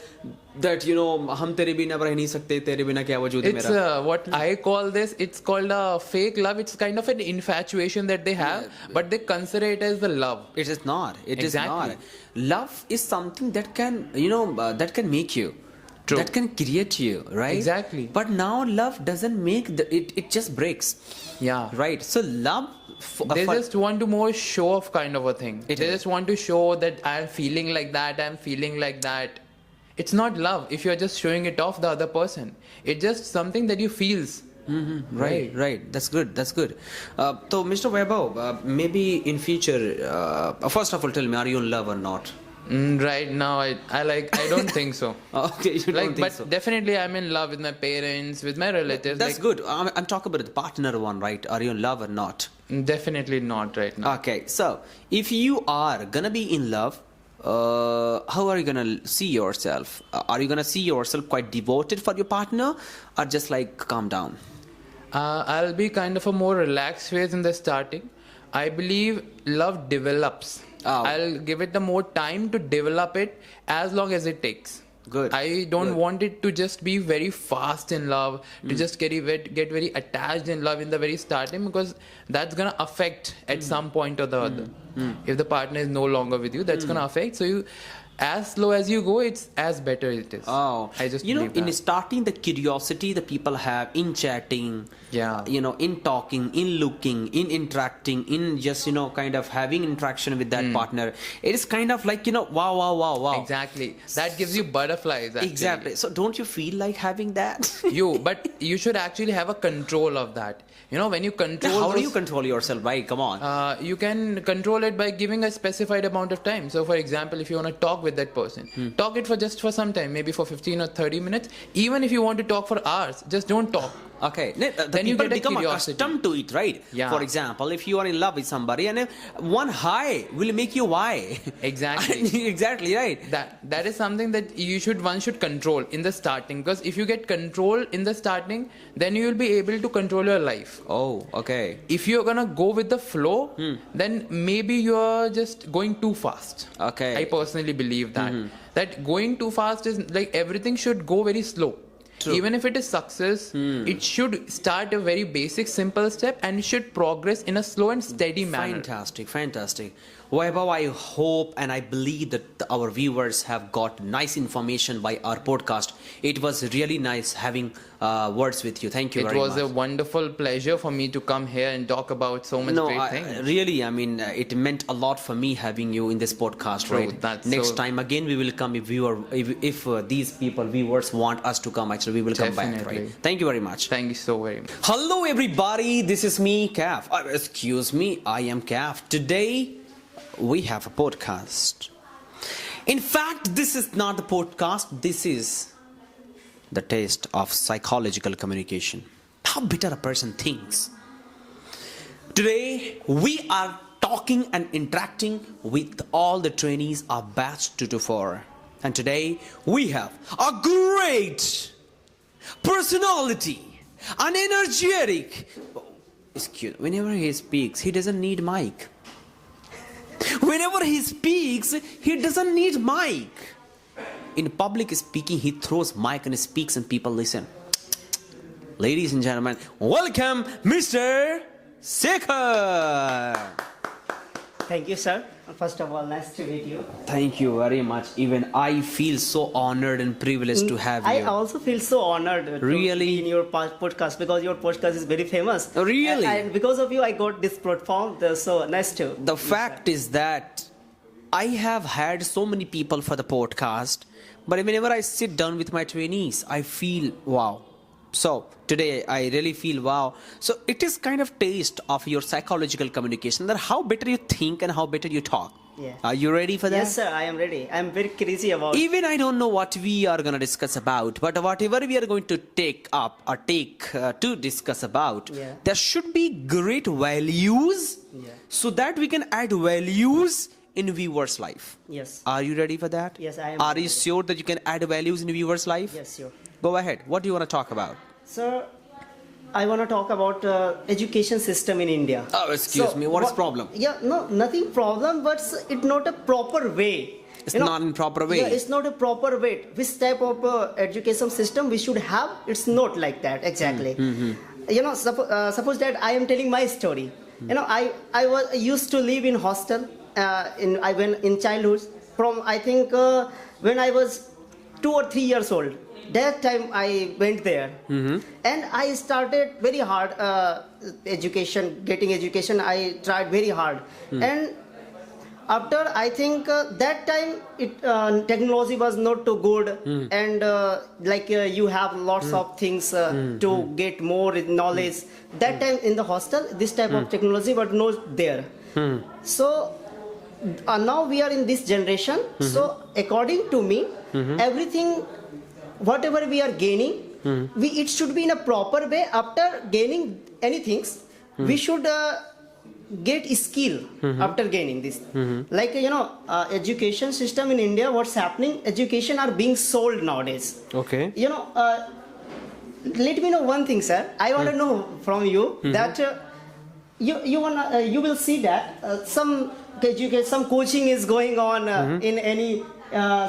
Speaker 1: that, हम तेरे बिना रह नहीं सकते, तेरे बिना क्या वजूद है
Speaker 3: It's
Speaker 1: मेरा.
Speaker 3: what I call this, it's called a fake love. It's kind of an infatuation that they have, but they consider it as the love.
Speaker 1: It is not. It is
Speaker 3: Exactly.
Speaker 1: not. Love is something that can, that can make you.
Speaker 3: True.
Speaker 1: That can create you, right?
Speaker 3: Exactly.
Speaker 1: But now love doesn't make it just breaks.
Speaker 3: Yeah.
Speaker 1: Right. So love.
Speaker 3: They just want to more show off kind of a thing.
Speaker 1: It
Speaker 3: They
Speaker 1: is.
Speaker 3: just want to show that I'm feeling like that, I'm feeling like that. It's not love if you're just showing it off the other person. It's just something that you feels.
Speaker 1: Right. That's good. So, Mr. Vaibhav, maybe in future, first of all, tell me, are you in love or not?
Speaker 3: Right now, I don't think so.
Speaker 1: Okay, you don't think
Speaker 3: But
Speaker 1: so.
Speaker 3: definitely I'm in love with my parents, with my relatives.
Speaker 1: That's good. I'm talking about the partner one, right? Are you in love or not?
Speaker 3: Definitely not right now.
Speaker 1: Okay, so if you are gonna be in love, how are you gonna see yourself? Are you gonna see yourself quite devoted for your partner, or just like calm down?
Speaker 3: I'll be kind of a more relaxed phase in the starting. I believe love develops.
Speaker 1: Oh.
Speaker 3: I'll give it the more time to develop it as long as it takes.
Speaker 1: Good.
Speaker 3: I don't
Speaker 1: Good.
Speaker 3: want it to just be very fast in love, to just get very attached in love in the very starting, because that's gonna affect at some point or the other. If the partner is no longer with you, that's gonna affect. So you, as slow as you go, it's as better it is.
Speaker 1: Oh,
Speaker 3: I just
Speaker 1: in
Speaker 3: believe that.
Speaker 1: starting, the curiosity the people have in chatting,
Speaker 3: Yeah.
Speaker 1: in talking, in looking, in interacting, in just kind of having interaction with that partner, it is kind of like wow.
Speaker 3: Exactly. That gives you butterflies. Actually.
Speaker 1: Exactly. So don't you feel like having that?
Speaker 3: But you should actually have a control of that. When you control.
Speaker 1: How do
Speaker 3: those-
Speaker 1: you control yourself? Right? Come on.
Speaker 3: You can control it by giving a specified amount of time. So, for example, if you want to talk with that person, talk it for some time, maybe for 15 or 30 minutes. Even if you want to talk for hours, just don't talk.
Speaker 1: Okay, the
Speaker 3: Then you
Speaker 1: people
Speaker 3: get a
Speaker 1: become
Speaker 3: curiosity.
Speaker 1: accustomed to it, right?
Speaker 3: Yeah.
Speaker 1: For example, if you are in love with somebody, and one hi will make you why.
Speaker 3: Exactly.
Speaker 1: Exactly, right.
Speaker 3: That is something that one should control in the starting, because if you get control in the starting, then you will be able to control your life.
Speaker 1: Oh, okay.
Speaker 3: If you're gonna go with the flow, then maybe you're just going too fast.
Speaker 1: Okay.
Speaker 3: I personally believe that going too fast is like everything should go very slow.
Speaker 1: True.
Speaker 3: Even if it is success, it should start a very basic, simple step, and it should progress in a slow and steady manner.
Speaker 1: Fantastic. Vaibhav, I hope and I believe that our viewers have got nice information by our podcast. It was really nice having words with you. Thank you very much.
Speaker 3: It was a wonderful pleasure for me to come here and talk about so much great things.
Speaker 1: Really, it meant a lot for me having you in this podcast.
Speaker 3: True,
Speaker 1: Right?
Speaker 3: that's
Speaker 1: Next
Speaker 3: so-
Speaker 1: time again we will come if these viewers want us to come. Actually, we will come back.
Speaker 3: Definitely.
Speaker 1: Right? Thank you very much.
Speaker 3: Thank you so very much.
Speaker 1: Hello, everybody. This is me, Kaif. Excuse me, I am Kaif. Today we have a podcast. In fact, this is not the podcast. This is the taste of psychological communication. How better a person thinks. Today, we are talking and interacting with all the trainees of batch 224. And today, we have a great personality, an energetic. Excuse, whenever he speaks, he doesn't need mic. Whenever he speaks, he doesn't need mic. In public speaking, he throws mic and speaks and people listen. Ladies and gentlemen, welcome Mr. Sekhar.
Speaker 4: Thank you, sir. First of all, nice to meet you.
Speaker 1: Thank you very much. Even I feel so honored and privileged to have
Speaker 4: I
Speaker 1: you.
Speaker 4: also feel so honored to
Speaker 1: Really?
Speaker 4: be in your podcast, because your podcast is very famous.
Speaker 1: Really?
Speaker 4: And because of you, I got this platform. So nice to.
Speaker 1: The fact is that I have had so many people for the podcast, but whenever I sit down with my trainees, I feel wow. So today I really feel wow. So it is kind of taste of your psychological communication, that how better you think and how better you talk.
Speaker 4: Yeah.
Speaker 1: Are you ready for that?
Speaker 4: Yes, sir, I am ready. I am very crazy about.
Speaker 1: Even I don't know what we are going to discuss about, but whatever we are going to take up or to discuss about,
Speaker 4: Yeah.
Speaker 1: there should be great values
Speaker 4: Yeah.
Speaker 1: so that we can add values in viewers' life.
Speaker 4: Yes.
Speaker 1: Are you ready for that?
Speaker 4: Yes, I am
Speaker 1: Are
Speaker 4: ready.
Speaker 1: you sure that you can add values in viewers' life?
Speaker 4: Yes, sure.
Speaker 1: Go ahead. What do you want to talk about?
Speaker 4: Sir, I want to talk about education system in India.
Speaker 1: Oh, excuse me. What is problem?
Speaker 4: Yeah, no, nothing problem, but it's not a proper way.
Speaker 1: It's not in proper way.
Speaker 4: Yeah, it's not a proper way. Which type of education system we should have? It's not like that exactly. You know, suppose that I am telling my story. You know, I used to live in hostel. I went in childhood from I think when I was 2 or 3 years old. That time I went there, and I started very hard getting education. I tried very hard, and after I think that time technology was not too good, and you have lots of things to get more knowledge. That time in the hostel, this type of technology was not there. So now we are in this generation. So according to me, everything. Whatever we are gaining, it should be in a proper way. After gaining anything, we should get skill after gaining this. Like education system in India, what's happening? Education are being sold nowadays.
Speaker 1: Okay.
Speaker 4: You know, let me know one thing, sir. I want to know from you that you will see that some coaching is going on in any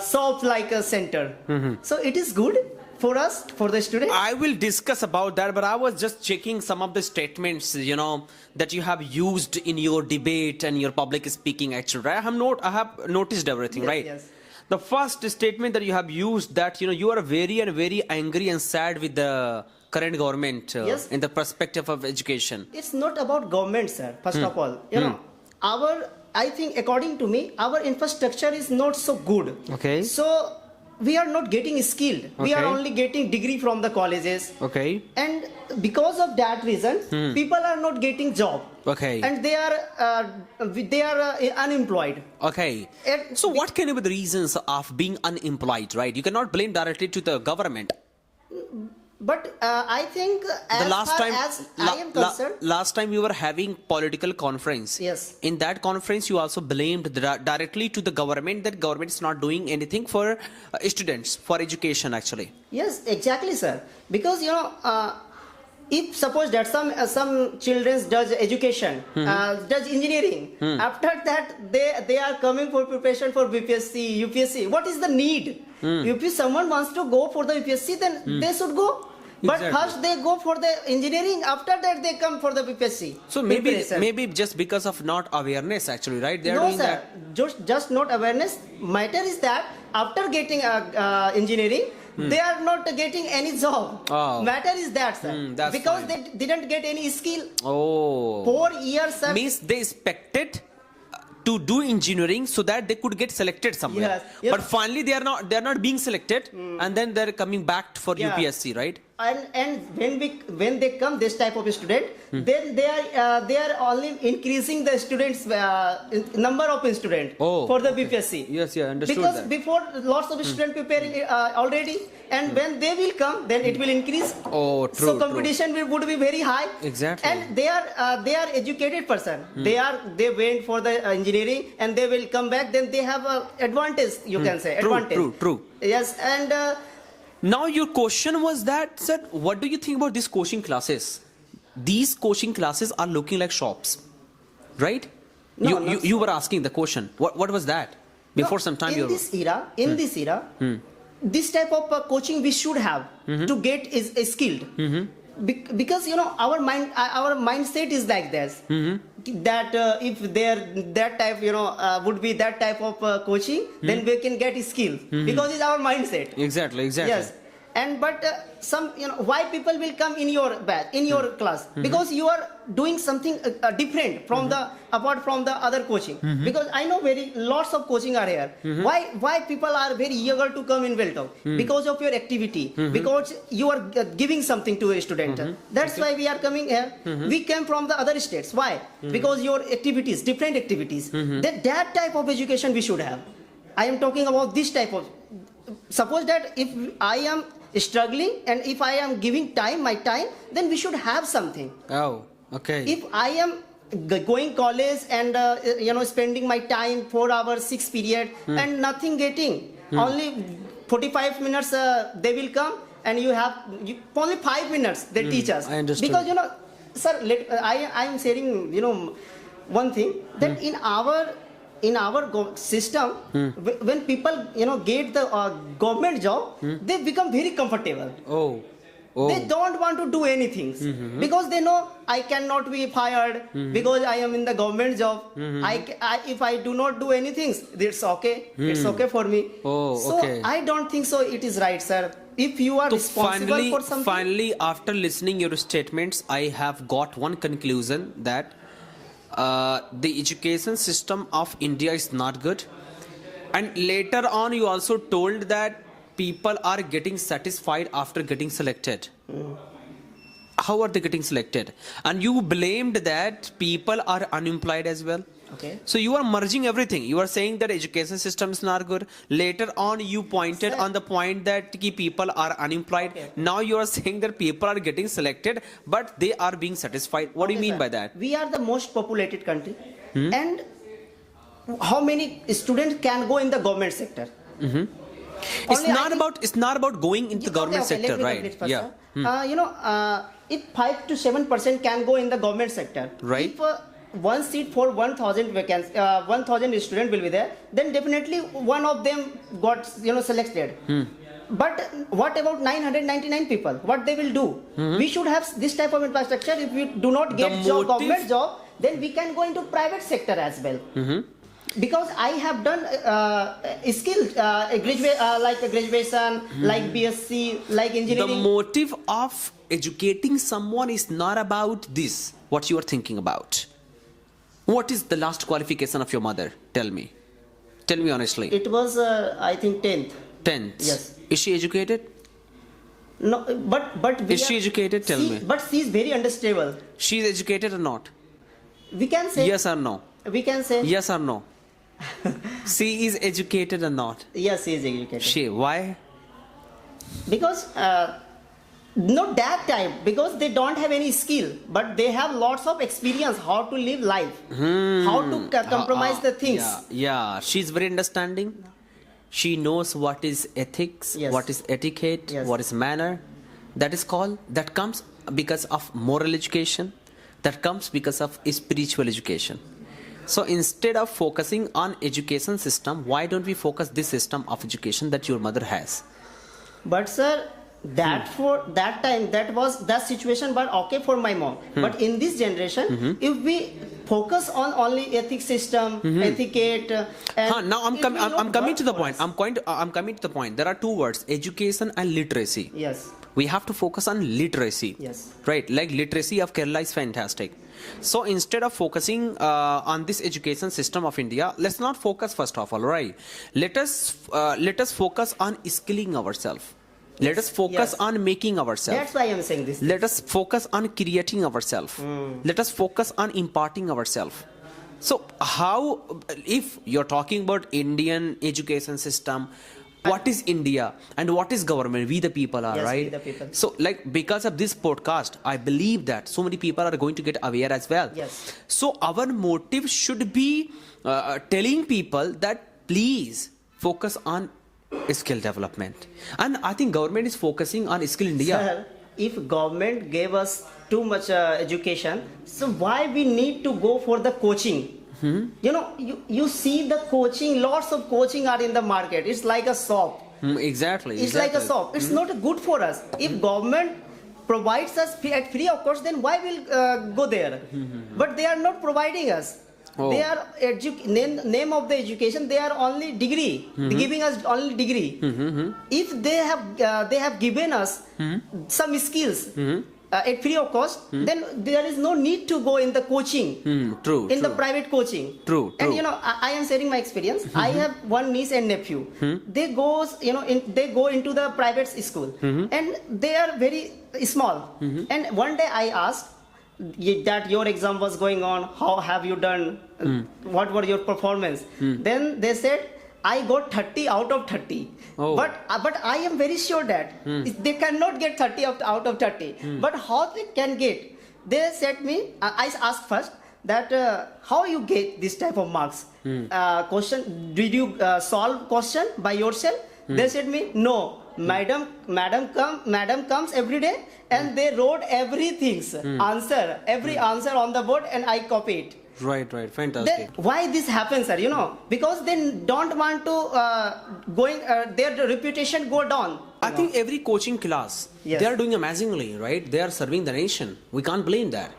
Speaker 4: shop like a center. So it is good for us, for the student.
Speaker 1: I will discuss about that, but I was just checking some of the statements, that you have used in your debate and your public speaking, actually. I have noticed everything,
Speaker 4: Yes,
Speaker 1: right?
Speaker 4: yes.
Speaker 1: The first statement that you have used, that you are very angry and sad with the current government
Speaker 4: Yes.
Speaker 1: in the perspective of education.
Speaker 4: It's not about government, sir. First of all, I think according to me, our infrastructure is not so good.
Speaker 1: Okay.
Speaker 4: So we are not getting skilled. We are
Speaker 1: Okay.
Speaker 4: only getting degree from the colleges.
Speaker 1: Okay.
Speaker 4: And because of that reason, people are not getting job.
Speaker 1: Okay.
Speaker 4: And they are unemployed.
Speaker 1: Okay.
Speaker 4: And
Speaker 1: So what can be the reasons of being unemployed, right? You cannot blame directly to the government.
Speaker 4: But I think as far as I am concerned,
Speaker 1: last time you were having political conference.
Speaker 4: Yes.
Speaker 1: In that conference, you also blamed directly to the government that government is not doing anything for students, for education, actually.
Speaker 4: yes, exactly, sir. Because if suppose that some children does education, does engineering, after that they are coming for preparation for BPSC, UPSC. What is the need? If someone wants to go for the UPSC, then they should go. But
Speaker 1: Exactly.
Speaker 4: first they go for the engineering. After that they come for the BPSC.
Speaker 1: So maybe
Speaker 4: preparation.
Speaker 1: just because of not awareness, actually, right? They are
Speaker 4: No,
Speaker 1: doing
Speaker 4: sir.
Speaker 1: that.
Speaker 4: Just not awareness. Matter is that after getting engineering, they are not getting any job.
Speaker 1: Oh.
Speaker 4: Matter is that, sir.
Speaker 1: That's
Speaker 4: because
Speaker 1: fine.
Speaker 4: they didn't get any skill.
Speaker 1: Oh.
Speaker 4: 4 years, sir.
Speaker 1: Means they expected to do engineering so that they could get selected somewhere.
Speaker 4: Yes, yes.
Speaker 1: But finally they are not being selected, and then they're coming back for
Speaker 4: Yeah.
Speaker 1: UPSC, right?
Speaker 4: And when they come this type of student, then they are only increasing the students number of students
Speaker 1: Oh,
Speaker 4: for the BPSC.
Speaker 1: Yes, yeah, understood
Speaker 4: Because
Speaker 1: that.
Speaker 4: before lots of students preparing already, and when they will come, then it will increase.
Speaker 1: Oh, true,
Speaker 4: So competition would be very high.
Speaker 1: Exactly.
Speaker 4: And they are educated person. They went for the engineering, and they will come back. Then they have a advantage. You can say
Speaker 1: True,
Speaker 4: advantage.
Speaker 1: true.
Speaker 4: Yes, and.
Speaker 1: Now your question was that, sir, what do you think about these coaching classes? These coaching classes are looking like shops, right?
Speaker 4: No,
Speaker 1: you were asking the question. What was that? Before some time
Speaker 4: in this era, this type of coaching we should have to get is skilled. Because our mindset is like this, that if that type would be that type of coaching, then we can get skill, because it's our mindset.
Speaker 1: Exactly.
Speaker 4: Yes, And but some, why people will come in your batch, in your class? Because you are doing something different from the apart from the other coaching. Because I know lots of coaching are here. Why people are very eager to come in WellTalk? Because of your activity. Because you are giving something to a student. That's why we are coming here. We came from the other states. Why? Because your activities, different activities. That type of education we should have. I am talking about this type of. Suppose that if I am struggling and if I am giving my time, then we should have something.
Speaker 1: Oh, okay.
Speaker 4: If I am going college and spending my time 4 hours 6 period and nothing getting, only 45 minutes they will come and you have only 5 minutes they teach us.
Speaker 1: I understand.
Speaker 4: Because sir, I am saying one thing that in our system, when people get the government job, they become very comfortable.
Speaker 1: Oh.
Speaker 4: They don't want to do anything because they know I cannot be fired because I am in the government job. If I do not do anything, it's okay. It's okay for me.
Speaker 1: Oh,
Speaker 4: so
Speaker 1: okay.
Speaker 4: I don't think so. It is right, sir. If you are responsible for something.
Speaker 1: Finally, after listening your statements, I have got one conclusion that the education system of India is not good. And later on, you also told that people are getting satisfied after getting selected. How are they getting selected? And you blamed that people are unemployed as well.
Speaker 4: Okay.
Speaker 1: So you are merging everything. You are saying that education system is not good. Later on, you pointed on the point that people are unemployed.
Speaker 4: Okay.
Speaker 1: Now you are saying that people are getting selected, but they are being satisfied. What do you mean
Speaker 4: sir.
Speaker 1: by that?
Speaker 4: We are the most populated country, and how many students can go in the government sector?
Speaker 1: It's not about going into the government sector, right?
Speaker 4: First,
Speaker 1: Yeah.
Speaker 4: If 5 to 7% can go in the government sector,
Speaker 1: Right.
Speaker 4: If one seat for 1,000 vacancies, 1,000 student will be there, then definitely one of them got selected. But what about 999 people? What they will do? We should have this type of infrastructure. If we do not get government job, then we can go into private sector as well. Because I have done skills, like graduation, like BSc, like engineering.
Speaker 1: The motive of educating someone is not about this, what you are thinking about. What is the last qualification of your mother? Tell me. Tell me honestly.
Speaker 4: It was, I think, 10th.
Speaker 1: 10th?
Speaker 4: Yes.
Speaker 1: Is she educated?
Speaker 4: No, but
Speaker 1: Is she educated? Tell me.
Speaker 4: But she is very unstable.
Speaker 1: She is educated or not?
Speaker 4: We can say.
Speaker 1: Yes or no?
Speaker 4: We can say.
Speaker 1: Yes or no? She is educated or not?
Speaker 4: Yes, she is educated.
Speaker 1: She. Why?
Speaker 4: Because not that type. Because they don't have any skill, but they have lots of experience how to live life, how to compromise the things.
Speaker 1: Yeah. She's very understanding. She knows what is ethics,
Speaker 4: Yes.
Speaker 1: what is etiquette,
Speaker 4: Yes.
Speaker 1: what is manner. That comes because of moral education. That comes because of spiritual education. So instead of focusing on education system, why don't we focus this system of education that your mother has?
Speaker 4: But sir, for that time, that was that situation, but okay for my mom. But in this generation, if we focus on only ethics system, etiquette, and
Speaker 1: Now I'm coming to the point. I'm coming to the point. There are two words: education and literacy.
Speaker 4: Yes.
Speaker 1: We have to focus on literacy.
Speaker 4: Yes.
Speaker 1: Right. Like literacy of Kerala is fantastic. So instead of focusing on this education system of India, let's not focus first of all. Right. Let us focus on skilling ourselves. Let us focus on making ourselves.
Speaker 4: That's why I'm saying this.
Speaker 1: Let us focus on creating ourselves. Let us focus on imparting ourselves. So how, if you're talking about Indian education system, what is India and what is government? We the people are,
Speaker 4: Yes,
Speaker 1: right?
Speaker 4: we the people.
Speaker 1: So like because of this podcast, I believe that so many people are going to get aware as well.
Speaker 4: Yes.
Speaker 1: So our motive should be telling people that please focus on skill development. And I think government is focusing on skill India.
Speaker 4: Sir, if government gave us too much education, so why we need to go for the coaching? You see the coaching, lots of coaching are in the market. It's like a shop.
Speaker 1: Exactly.
Speaker 4: It's like a shop. It's not good for us. If government provides us at free of course, then why we'll go there? But they are not providing us.
Speaker 1: Oh.
Speaker 4: They are name of the education. They are only degree, giving us only degree. If they have given us some skills at free of cost, then there is no need to go in the coaching.
Speaker 1: True.
Speaker 4: In the private coaching.
Speaker 1: True.
Speaker 4: And I am sharing my experience. I have one niece and nephew. They they go into the private school, and they are very small. And one day I asked that your exam was going on. How have you done? What were your performance? Then they said, I got 30 out of 30.
Speaker 1: Oh.
Speaker 4: But I am very sure that they cannot get 30 out of 30. But how they can get? They said me, I asked first that how you get this type of marks? Question, did you solve question by yourself? They said me, no. Madam comes every day and they wrote everything's answer, every answer on the board, and I copy it.
Speaker 1: Right, fantastic.
Speaker 4: Then why this happens, sir? Because they don't want to their reputation go down.
Speaker 1: I think every coaching class,
Speaker 4: Yes.
Speaker 1: they are doing amazingly, right? They are serving the nation. We can't blame that.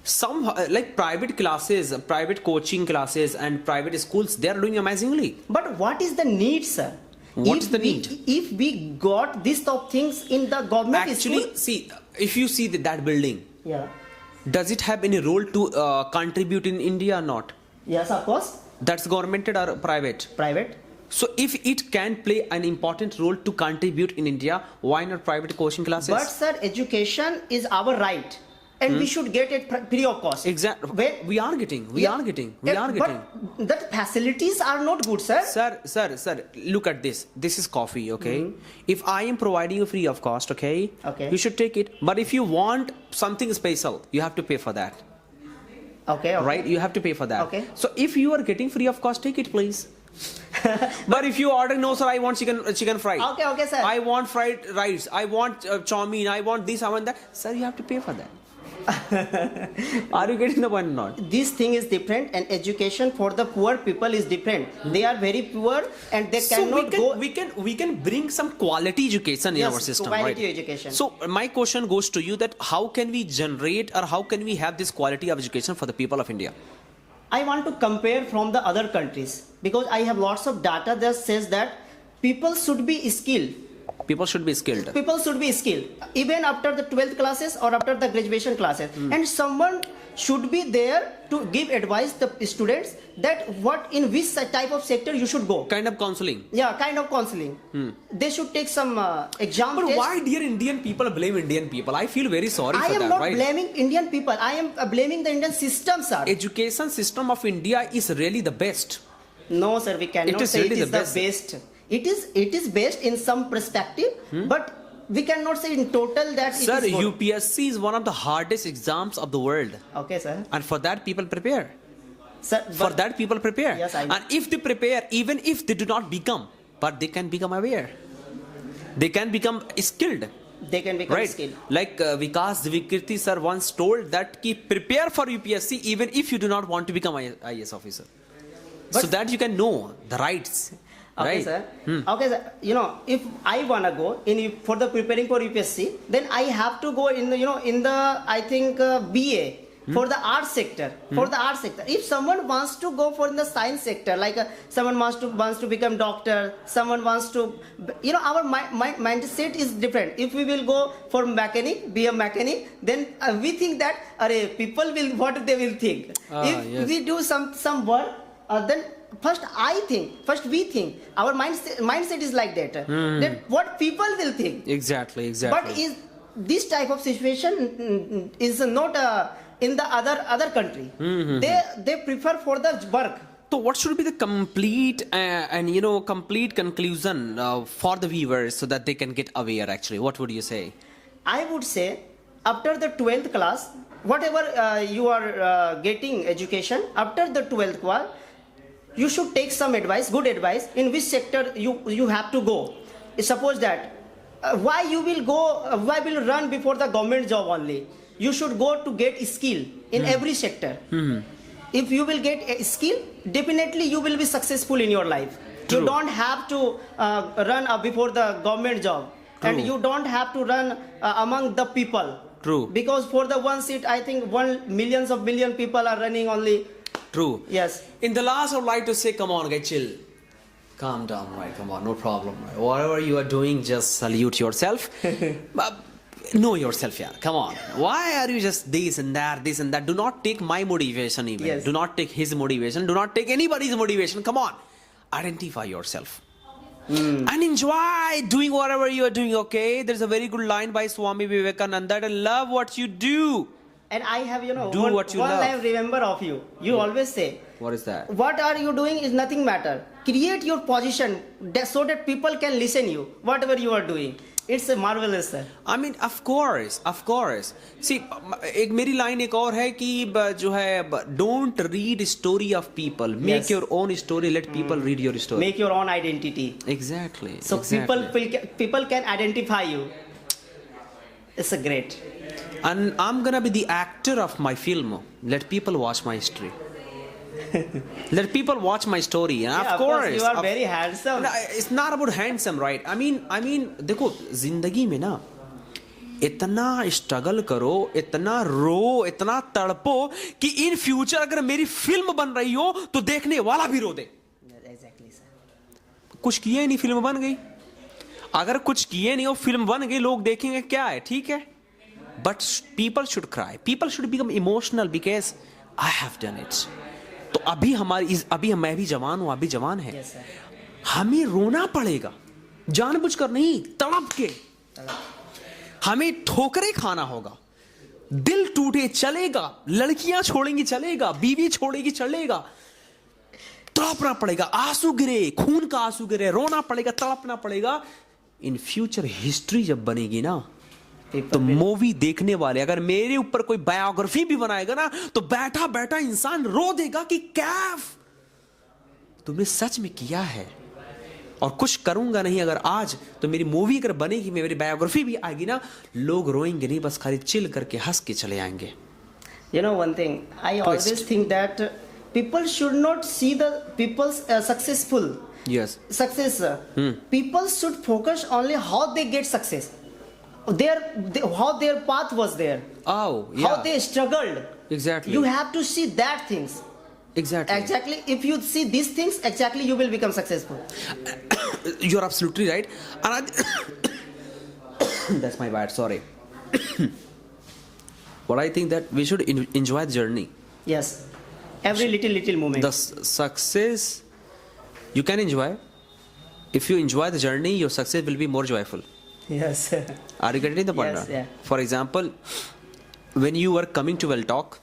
Speaker 1: Some like private classes, private coaching classes, and private schools, they are doing amazingly.
Speaker 4: But what is the need, sir?
Speaker 1: What's the need?
Speaker 4: If we got this top things in the government
Speaker 1: Actually,
Speaker 4: school,
Speaker 1: see, if you see that building,
Speaker 4: yeah,
Speaker 1: does it have any role to contribute in India or not?
Speaker 4: yes, of course,
Speaker 1: That's governmented or private?
Speaker 4: private.
Speaker 1: So if it can play an important role to contribute in India, why not private coaching classes?
Speaker 4: But sir, education is our right, and we should get it free of cost.
Speaker 1: Exactly. We are getting. We are getting.
Speaker 4: But the facilities are not good, sir.
Speaker 1: Sir, look at this. This is coffee, okay? If I am providing you free of cost, okay?
Speaker 4: Okay.
Speaker 1: You should take it. But if you want something special, you have to pay for that.
Speaker 4: Okay.
Speaker 1: Right? You have to pay for that.
Speaker 4: Okay.
Speaker 1: So if you are getting free of cost, take it, please. But if you order, no sir, I want chicken fried.
Speaker 4: Okay, sir.
Speaker 1: I want fried rice. I want chow mein. I want this. I want that. Sir, you have to pay for that. Are you getting the point or not?
Speaker 4: This thing is different, and education for the poor people is different. They are very poor, and they cannot go.
Speaker 1: We can bring some quality education in our system,
Speaker 4: quality
Speaker 1: right?
Speaker 4: education.
Speaker 1: So my question goes to you: that how can we generate, or how can we have this quality of education for the people of India?
Speaker 4: I want to compare from the other countries, because I have lots of data that says that people should be skilled.
Speaker 1: People should be skilled.
Speaker 4: People should be skilled even after the 12th classes or after the graduation classes, and someone should be there to give advice to the students that what in which type of sector you should go.
Speaker 1: Kind of counseling.
Speaker 4: Yeah, kind of counseling. They should take some exam.
Speaker 1: But
Speaker 4: tests.
Speaker 1: why, dear Indian people, blame Indian people? I feel very sorry
Speaker 4: I
Speaker 1: for
Speaker 4: am
Speaker 1: that,
Speaker 4: not
Speaker 1: right?
Speaker 4: blaming Indian people. I am blaming the Indian system, sir.
Speaker 1: Education system of India is really the best.
Speaker 4: No, sir, we cannot
Speaker 1: It is
Speaker 4: say
Speaker 1: really
Speaker 4: it is
Speaker 1: the
Speaker 4: the best. It is best in some perspective, but we cannot say in total that
Speaker 1: Sir,
Speaker 4: it is good.
Speaker 1: UPSC is one of the hardest exams of the world.
Speaker 4: Okay, sir.
Speaker 1: And for that, people prepare.
Speaker 4: Sir,
Speaker 1: For that, people prepare.
Speaker 4: Yes, I know.
Speaker 1: And if they prepare, even if they do not become, but they can become aware. They can become skilled.
Speaker 4: they can become
Speaker 1: Right?
Speaker 4: skilled.
Speaker 1: Like Vikas Dvikirti sir once told that prepare for UPSC even if you do not want to become IAS officer.
Speaker 4: But-
Speaker 1: So that you can know the rights.
Speaker 4: Okay,
Speaker 1: Right?
Speaker 4: sir. Okay, sir. If I wanna go for the preparing for UPSC, then I have to go in the I think BA for the art sector. For the art sector, if someone wants to go for the science sector, like someone wants to become doctor, someone wants to, our mindset is different. If we will go for mechanic, be a mechanic, then we think that people will what they will think. If
Speaker 1: yes.
Speaker 4: we do some work, then. First we think our mindset is like that, that what people will think.
Speaker 1: Exactly.
Speaker 4: But is this type of situation is not in the other country. They prefer for the work.
Speaker 1: So what should be the complete complete conclusion for the viewers so that they can get aware actually? What would you say?
Speaker 4: I would say after the 12th class, whatever you are getting education, after the 12th class, you should take some advice, good advice, in which sector you have to go. Suppose that why will run before the government job only. You should go to get skill in every sector. If you will get a skill, definitely you will be successful in your life.
Speaker 1: True.
Speaker 4: You don't have to run before the government job.
Speaker 1: True.
Speaker 4: And you don't have to run among the people.
Speaker 1: True.
Speaker 4: Because for the one seat, I think millions of million people are running only
Speaker 1: True.
Speaker 4: Yes.
Speaker 1: In the last, I would like to say, come on, guys, chill. Calm down, right? Come on, no problem. Whatever you are doing, just salute yourself. Know yourself, yeah. Come on. Why are you just this and that, this and that? Do not take my motivation even.
Speaker 4: Yes.
Speaker 1: Do not take his motivation. Do not take anybody's motivation. Come on. Identify yourself. And enjoy doing whatever you are doing, okay? There's a very good line by Swami Vivekananda that love what you do.
Speaker 4: And I have,
Speaker 1: Do what you
Speaker 4: one
Speaker 1: love.
Speaker 4: I remember of you. You always say,
Speaker 1: What is that?
Speaker 4: what are you doing is nothing matter. Create your position so that people can listen you, whatever you are doing. It's a marvelous, sir.
Speaker 1: I mean, of course. See, एक मेरी line एक और है कि जो है, don't read story of people. Make
Speaker 4: Yes.
Speaker 1: your own story. Let people read your story.
Speaker 4: Make your own identity.
Speaker 1: Exactly.
Speaker 4: So
Speaker 1: exactly.
Speaker 4: people can identify you. It's a great.
Speaker 1: And I'm gonna be the actor of my film. Let people watch my history. Let people watch my story. And
Speaker 4: Yeah,
Speaker 1: of course,
Speaker 4: you are very handsome.
Speaker 1: No, it's not about handsome, right? I mean, देखो जिंदगी में ना इतना struggle करो, इतना रो, इतना तड़पो कि in future अगर मेरी फिल्म बन रही हो तो देखने वाला भी रो दे.
Speaker 4: Exactly, sir.
Speaker 1: कुछ किए नहीं, फिल्म बन गई. अगर कुछ किए नहीं हो, फिल्म बन गई, लोग देखेंगे, क्या है, ठीक है. But people should cry. People should become emotional because I have done it. तो अभी मैं भी जवान हूं, अभी जवान है.
Speaker 4: Yes, sir.
Speaker 1: हमें रोना पड़ेगा, जानबूझकर नहीं, तड़प के. हमें ठोकरें खाना होगा, दिल टूटे चलेगा, लड़कियां छोड़ेंगी चलेगा, बीवी छोड़ेगी चलेगा, तड़पना पड़ेगा, आंसू गिरे, खून का आंसू गिरे, रोना पड़ेगा, तड़पना पड़ेगा. इन फ्यूचर हिस्ट्री जब बनेगी ना, तो मूवी देखने वाले अगर मेरे ऊपर कोई बायोग्राफी भी बनाएगा ना, तो बैठा बैठा इंसान रो देगा कि कैफ तुमने सच में किया है. और कुछ करूंगा नहीं अगर आज, तो मेरी मूवी अगर बनेगी, मेरी बायोग्राफी भी आएगी ना, लोग रोएंगे नहीं, बस खाली चिल करके हंस के चले आएंगे.
Speaker 4: You know one thing, I always think that people should not see the people's successful.
Speaker 1: Yes.
Speaker 4: Success. People should focus only how they get success. How their path was there.
Speaker 1: Oh, yeah.
Speaker 4: How they struggled.
Speaker 1: Exactly.
Speaker 4: You have to see that things.
Speaker 1: Exactly.
Speaker 4: Exactly. If you see these things, exactly you will become successful.
Speaker 1: You're absolutely right. And that's my bad. Sorry. But I think that we should enjoy the journey.
Speaker 4: Yes. Every little moment.
Speaker 1: The success you can enjoy. If you enjoy the journey, your success will be more joyful.
Speaker 4: Yes.
Speaker 1: Are you getting the point?
Speaker 4: Yes, yeah.
Speaker 1: For example, when you were coming to WellTalk,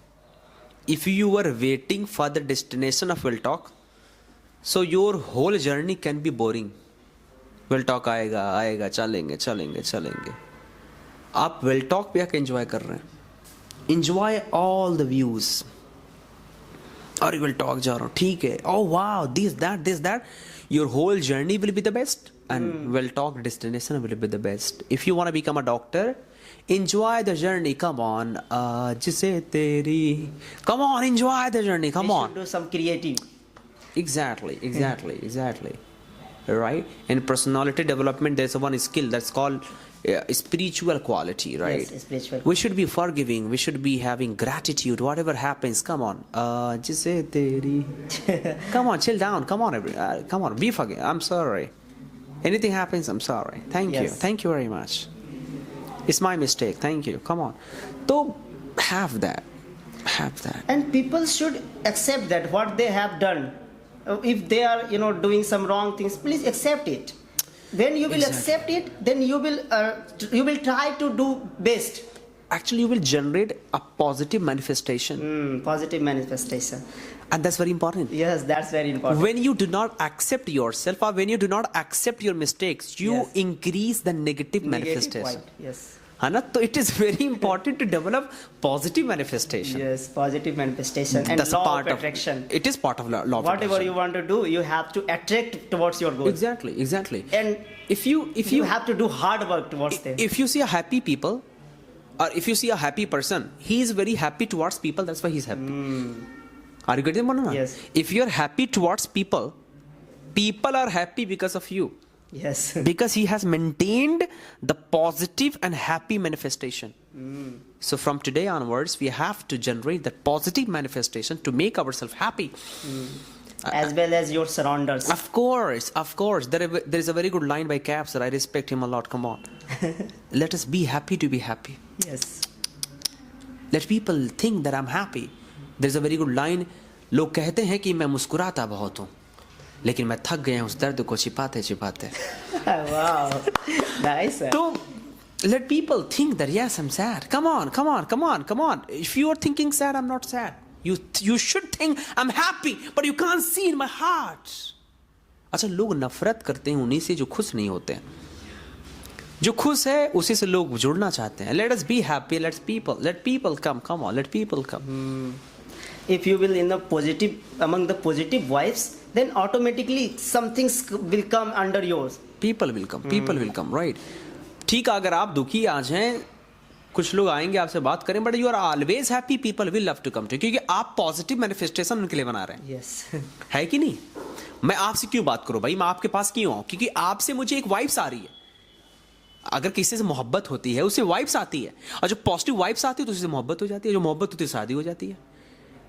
Speaker 1: if you were waiting for the destination of WellTalk, so your whole journey can be boring. WellTalk आएगा, चलेंगे. आप WellTalk पे आके enjoy कर रहे हैं. Enjoy all the views. और WellTalk जा रहा हूँ, ठीक है. Oh wow, this that. Your whole journey will be the best. And WellTalk destination will be the best. If you want to become a doctor, enjoy the journey. Come on, जिसे तेरी. Come on, enjoy the journey. Come
Speaker 4: We
Speaker 1: on.
Speaker 4: should do some creative.
Speaker 1: Exactly. Right. In personality development, there's one skill that's called spiritual quality. Right.
Speaker 4: Yes, spiritual.
Speaker 1: We should be forgiving. We should be having gratitude. Whatever happens, come on. जिसे तेरी. Come on, chill down. Come on, come on. Be forgiving. I'm sorry. Anything happens, I'm sorry. Thank you.
Speaker 4: Yes.
Speaker 1: Thank you very much. It's my mistake. Thank you. Come on. So have that.
Speaker 4: And people should accept that what they have done. If they are, doing some wrong things, please accept it. When you will accept it, then you will try to do best.
Speaker 1: Actually, you will generate a positive manifestation.
Speaker 4: Positive manifestation.
Speaker 1: And that's very important.
Speaker 4: Yes, that's very important.
Speaker 1: When you do not accept yourself or when you do not accept your mistakes, you
Speaker 4: Yes.
Speaker 1: increase the negative manifestation.
Speaker 4: Point. Yes.
Speaker 1: So it is very important to develop positive manifestation.
Speaker 4: Yes, positive manifestation and
Speaker 1: That's a
Speaker 4: law
Speaker 1: part
Speaker 4: of attraction.
Speaker 1: It is part of law of
Speaker 4: Whatever
Speaker 1: attraction.
Speaker 4: you want to do, you have to attract towards your goal.
Speaker 1: Exactly.
Speaker 4: And
Speaker 1: if you
Speaker 4: have to do hard work towards them.
Speaker 1: If you see a happy people, or if you see a happy person, he is very happy towards people. That's why he's happy. Are you getting it?
Speaker 4: Yes.
Speaker 1: If you're happy towards people, people are happy because of you.
Speaker 4: Yes.
Speaker 1: Because he has maintained the positive and happy manifestation. So from today onwards, we have to generate that positive manifestation to make ourselves happy.
Speaker 4: As well as your surrounders.
Speaker 1: Of course. There is a very good line by Kaif, sir. I respect him a lot. Come on. Let us be happy to be happy.
Speaker 4: Yes.
Speaker 1: Let people think that I'm happy. There is a very good line. लोग कहते हैं कि मैं मुस्कुराता बहुत हूँ, लेकिन मैं थक गया हूँ उस दर्द को छिपाते छिपाते.
Speaker 4: Wow. Nice. Sir.
Speaker 1: So let people think that yes, I'm sad. Come on. If you are thinking sad, I'm not sad. You should think I'm happy, but you can't see in my heart. अच्छा, लोग नफरत करते हैं उन्हीं से जो खुश नहीं होते हैं. जो खुश है उसी से लोग जुड़ना चाहते हैं. Let us be happy. Let people come. Come on, let people come.
Speaker 4: If you will in the positive, among the positive vibes, then automatically some things will come under yours.
Speaker 1: People will come, right? ठीक है, अगर आप दुखी आज हैं, कुछ लोग आएंगे आपसे बात करें, but you are always happy, people will love to come to, क्योंकि आप पॉजिटिव मैनिफेस्टेशन उनके लिए बना रहे हैं.
Speaker 4: Yes.
Speaker 1: है कि नहीं? मैं आपसे क्यों बात करूं भाई, मैं आपके पास क्यों आऊं? क्योंकि आपसे मुझे एक वाइब्स आ रही है. अगर किसी से मोहब्बत होती है उससे वाइब्स आती है, और जो पॉजिटिव वाइब्स आती है तो उससे मोहब्बत हो जाती है, जो मोहब्बत होती है शादी हो जाती है.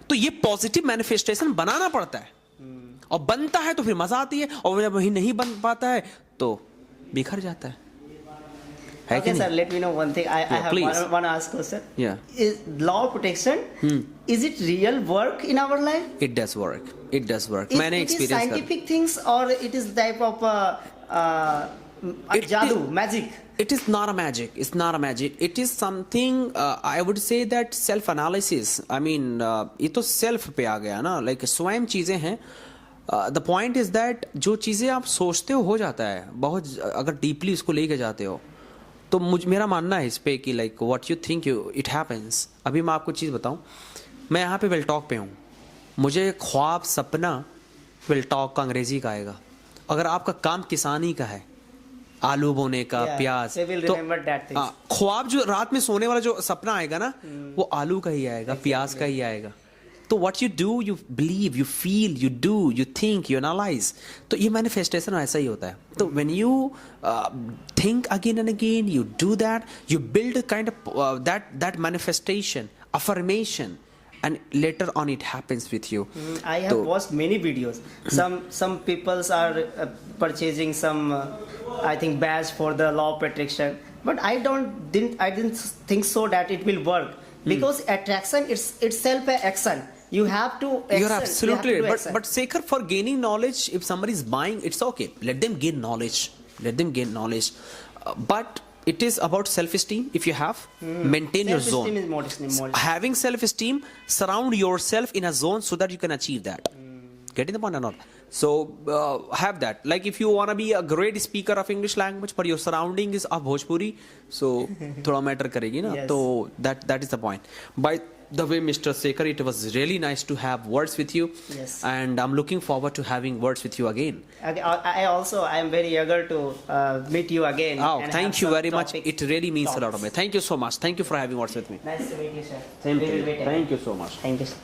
Speaker 1: तो ये पॉजिटिव मैनिफेस्टेशन बनाना पड़ता है, और बनता है तो फिर मजा आती है, और जब वही नहीं बन पाता है तो बिखर जाता है.
Speaker 4: Okay, sir, let me know one thing. I have one ask question.
Speaker 1: Yeah.
Speaker 4: Is law protection, is it real work in our life?
Speaker 1: It does work. मैंने
Speaker 4: It is
Speaker 1: experience
Speaker 4: scientific things, or it is type of jadoo, magic?
Speaker 1: It is not a magic. It's not a magic. It is something, I would say that self-analysis. I mean, ये तो self पे आ गया ना, like स्वयं चीज़ें हैं. The point is that जो चीज़ें आप सोचते हो जाता है. बहुत अगर deeply इसको लेके जाते हो, तो मेरा मानना है इस पे कि like what you think it happens. अभी मैं आपको चीज़ बताऊँ, मैं यहाँ पे WellTalk पे हूँ, मुझे ख्वाब सपना WellTalk का अंग्रेजी का आएगा. अगर आपका काम किसानी का है, आलू बोने का, प्याज, तो ख्वाब जो रात में सोने वाला जो सपना आएगा ना, वो आलू का ही आएगा, प्याज का ही आएगा. तो what you do, you believe, you feel, you do, you think, you analyze. तो ये manifestation ऐसा ही होता है. तो when you think again and again, you do that, you build a kind of that manifestation, affirmation, and later on it happens with you.
Speaker 4: I have watched many videos. Some peoples are purchasing some, I think, badge for the law protection, but I didn't think so that it will work, because attraction itself an action. You have to action.
Speaker 1: You're absolutely right. But Sekhar, for gaining knowledge, if somebody is buying, it's okay. Let them gain knowledge. But it is about self-esteem. If you have, maintain your zone.
Speaker 4: Self-esteem is modesty.
Speaker 1: Having self-esteem, surround yourself in a zone so that you can achieve that. Getting the point or not? So have that. Like if you want to be a great speaker of English language, but your surrounding is of Bhojpuri, so thoda matter karegi na.
Speaker 4: Yes.
Speaker 1: So that is the point. By the way, Mr. Sekhar, it was really nice to have words with you.
Speaker 4: Yes.
Speaker 1: And I'm looking forward to having words with you again.
Speaker 4: I am very eager to meet you again.
Speaker 1: Oh,
Speaker 4: and
Speaker 1: thank you very much.
Speaker 4: topic
Speaker 1: It really means
Speaker 4: talks.
Speaker 1: a lot of me. Thank you so much. Thank you for having words with me.
Speaker 4: Nice to meet you, sir.
Speaker 1: Same
Speaker 4: We
Speaker 1: to
Speaker 4: will
Speaker 1: you.
Speaker 4: wait again.
Speaker 1: Thank you so much.
Speaker 4: Thank you, sir.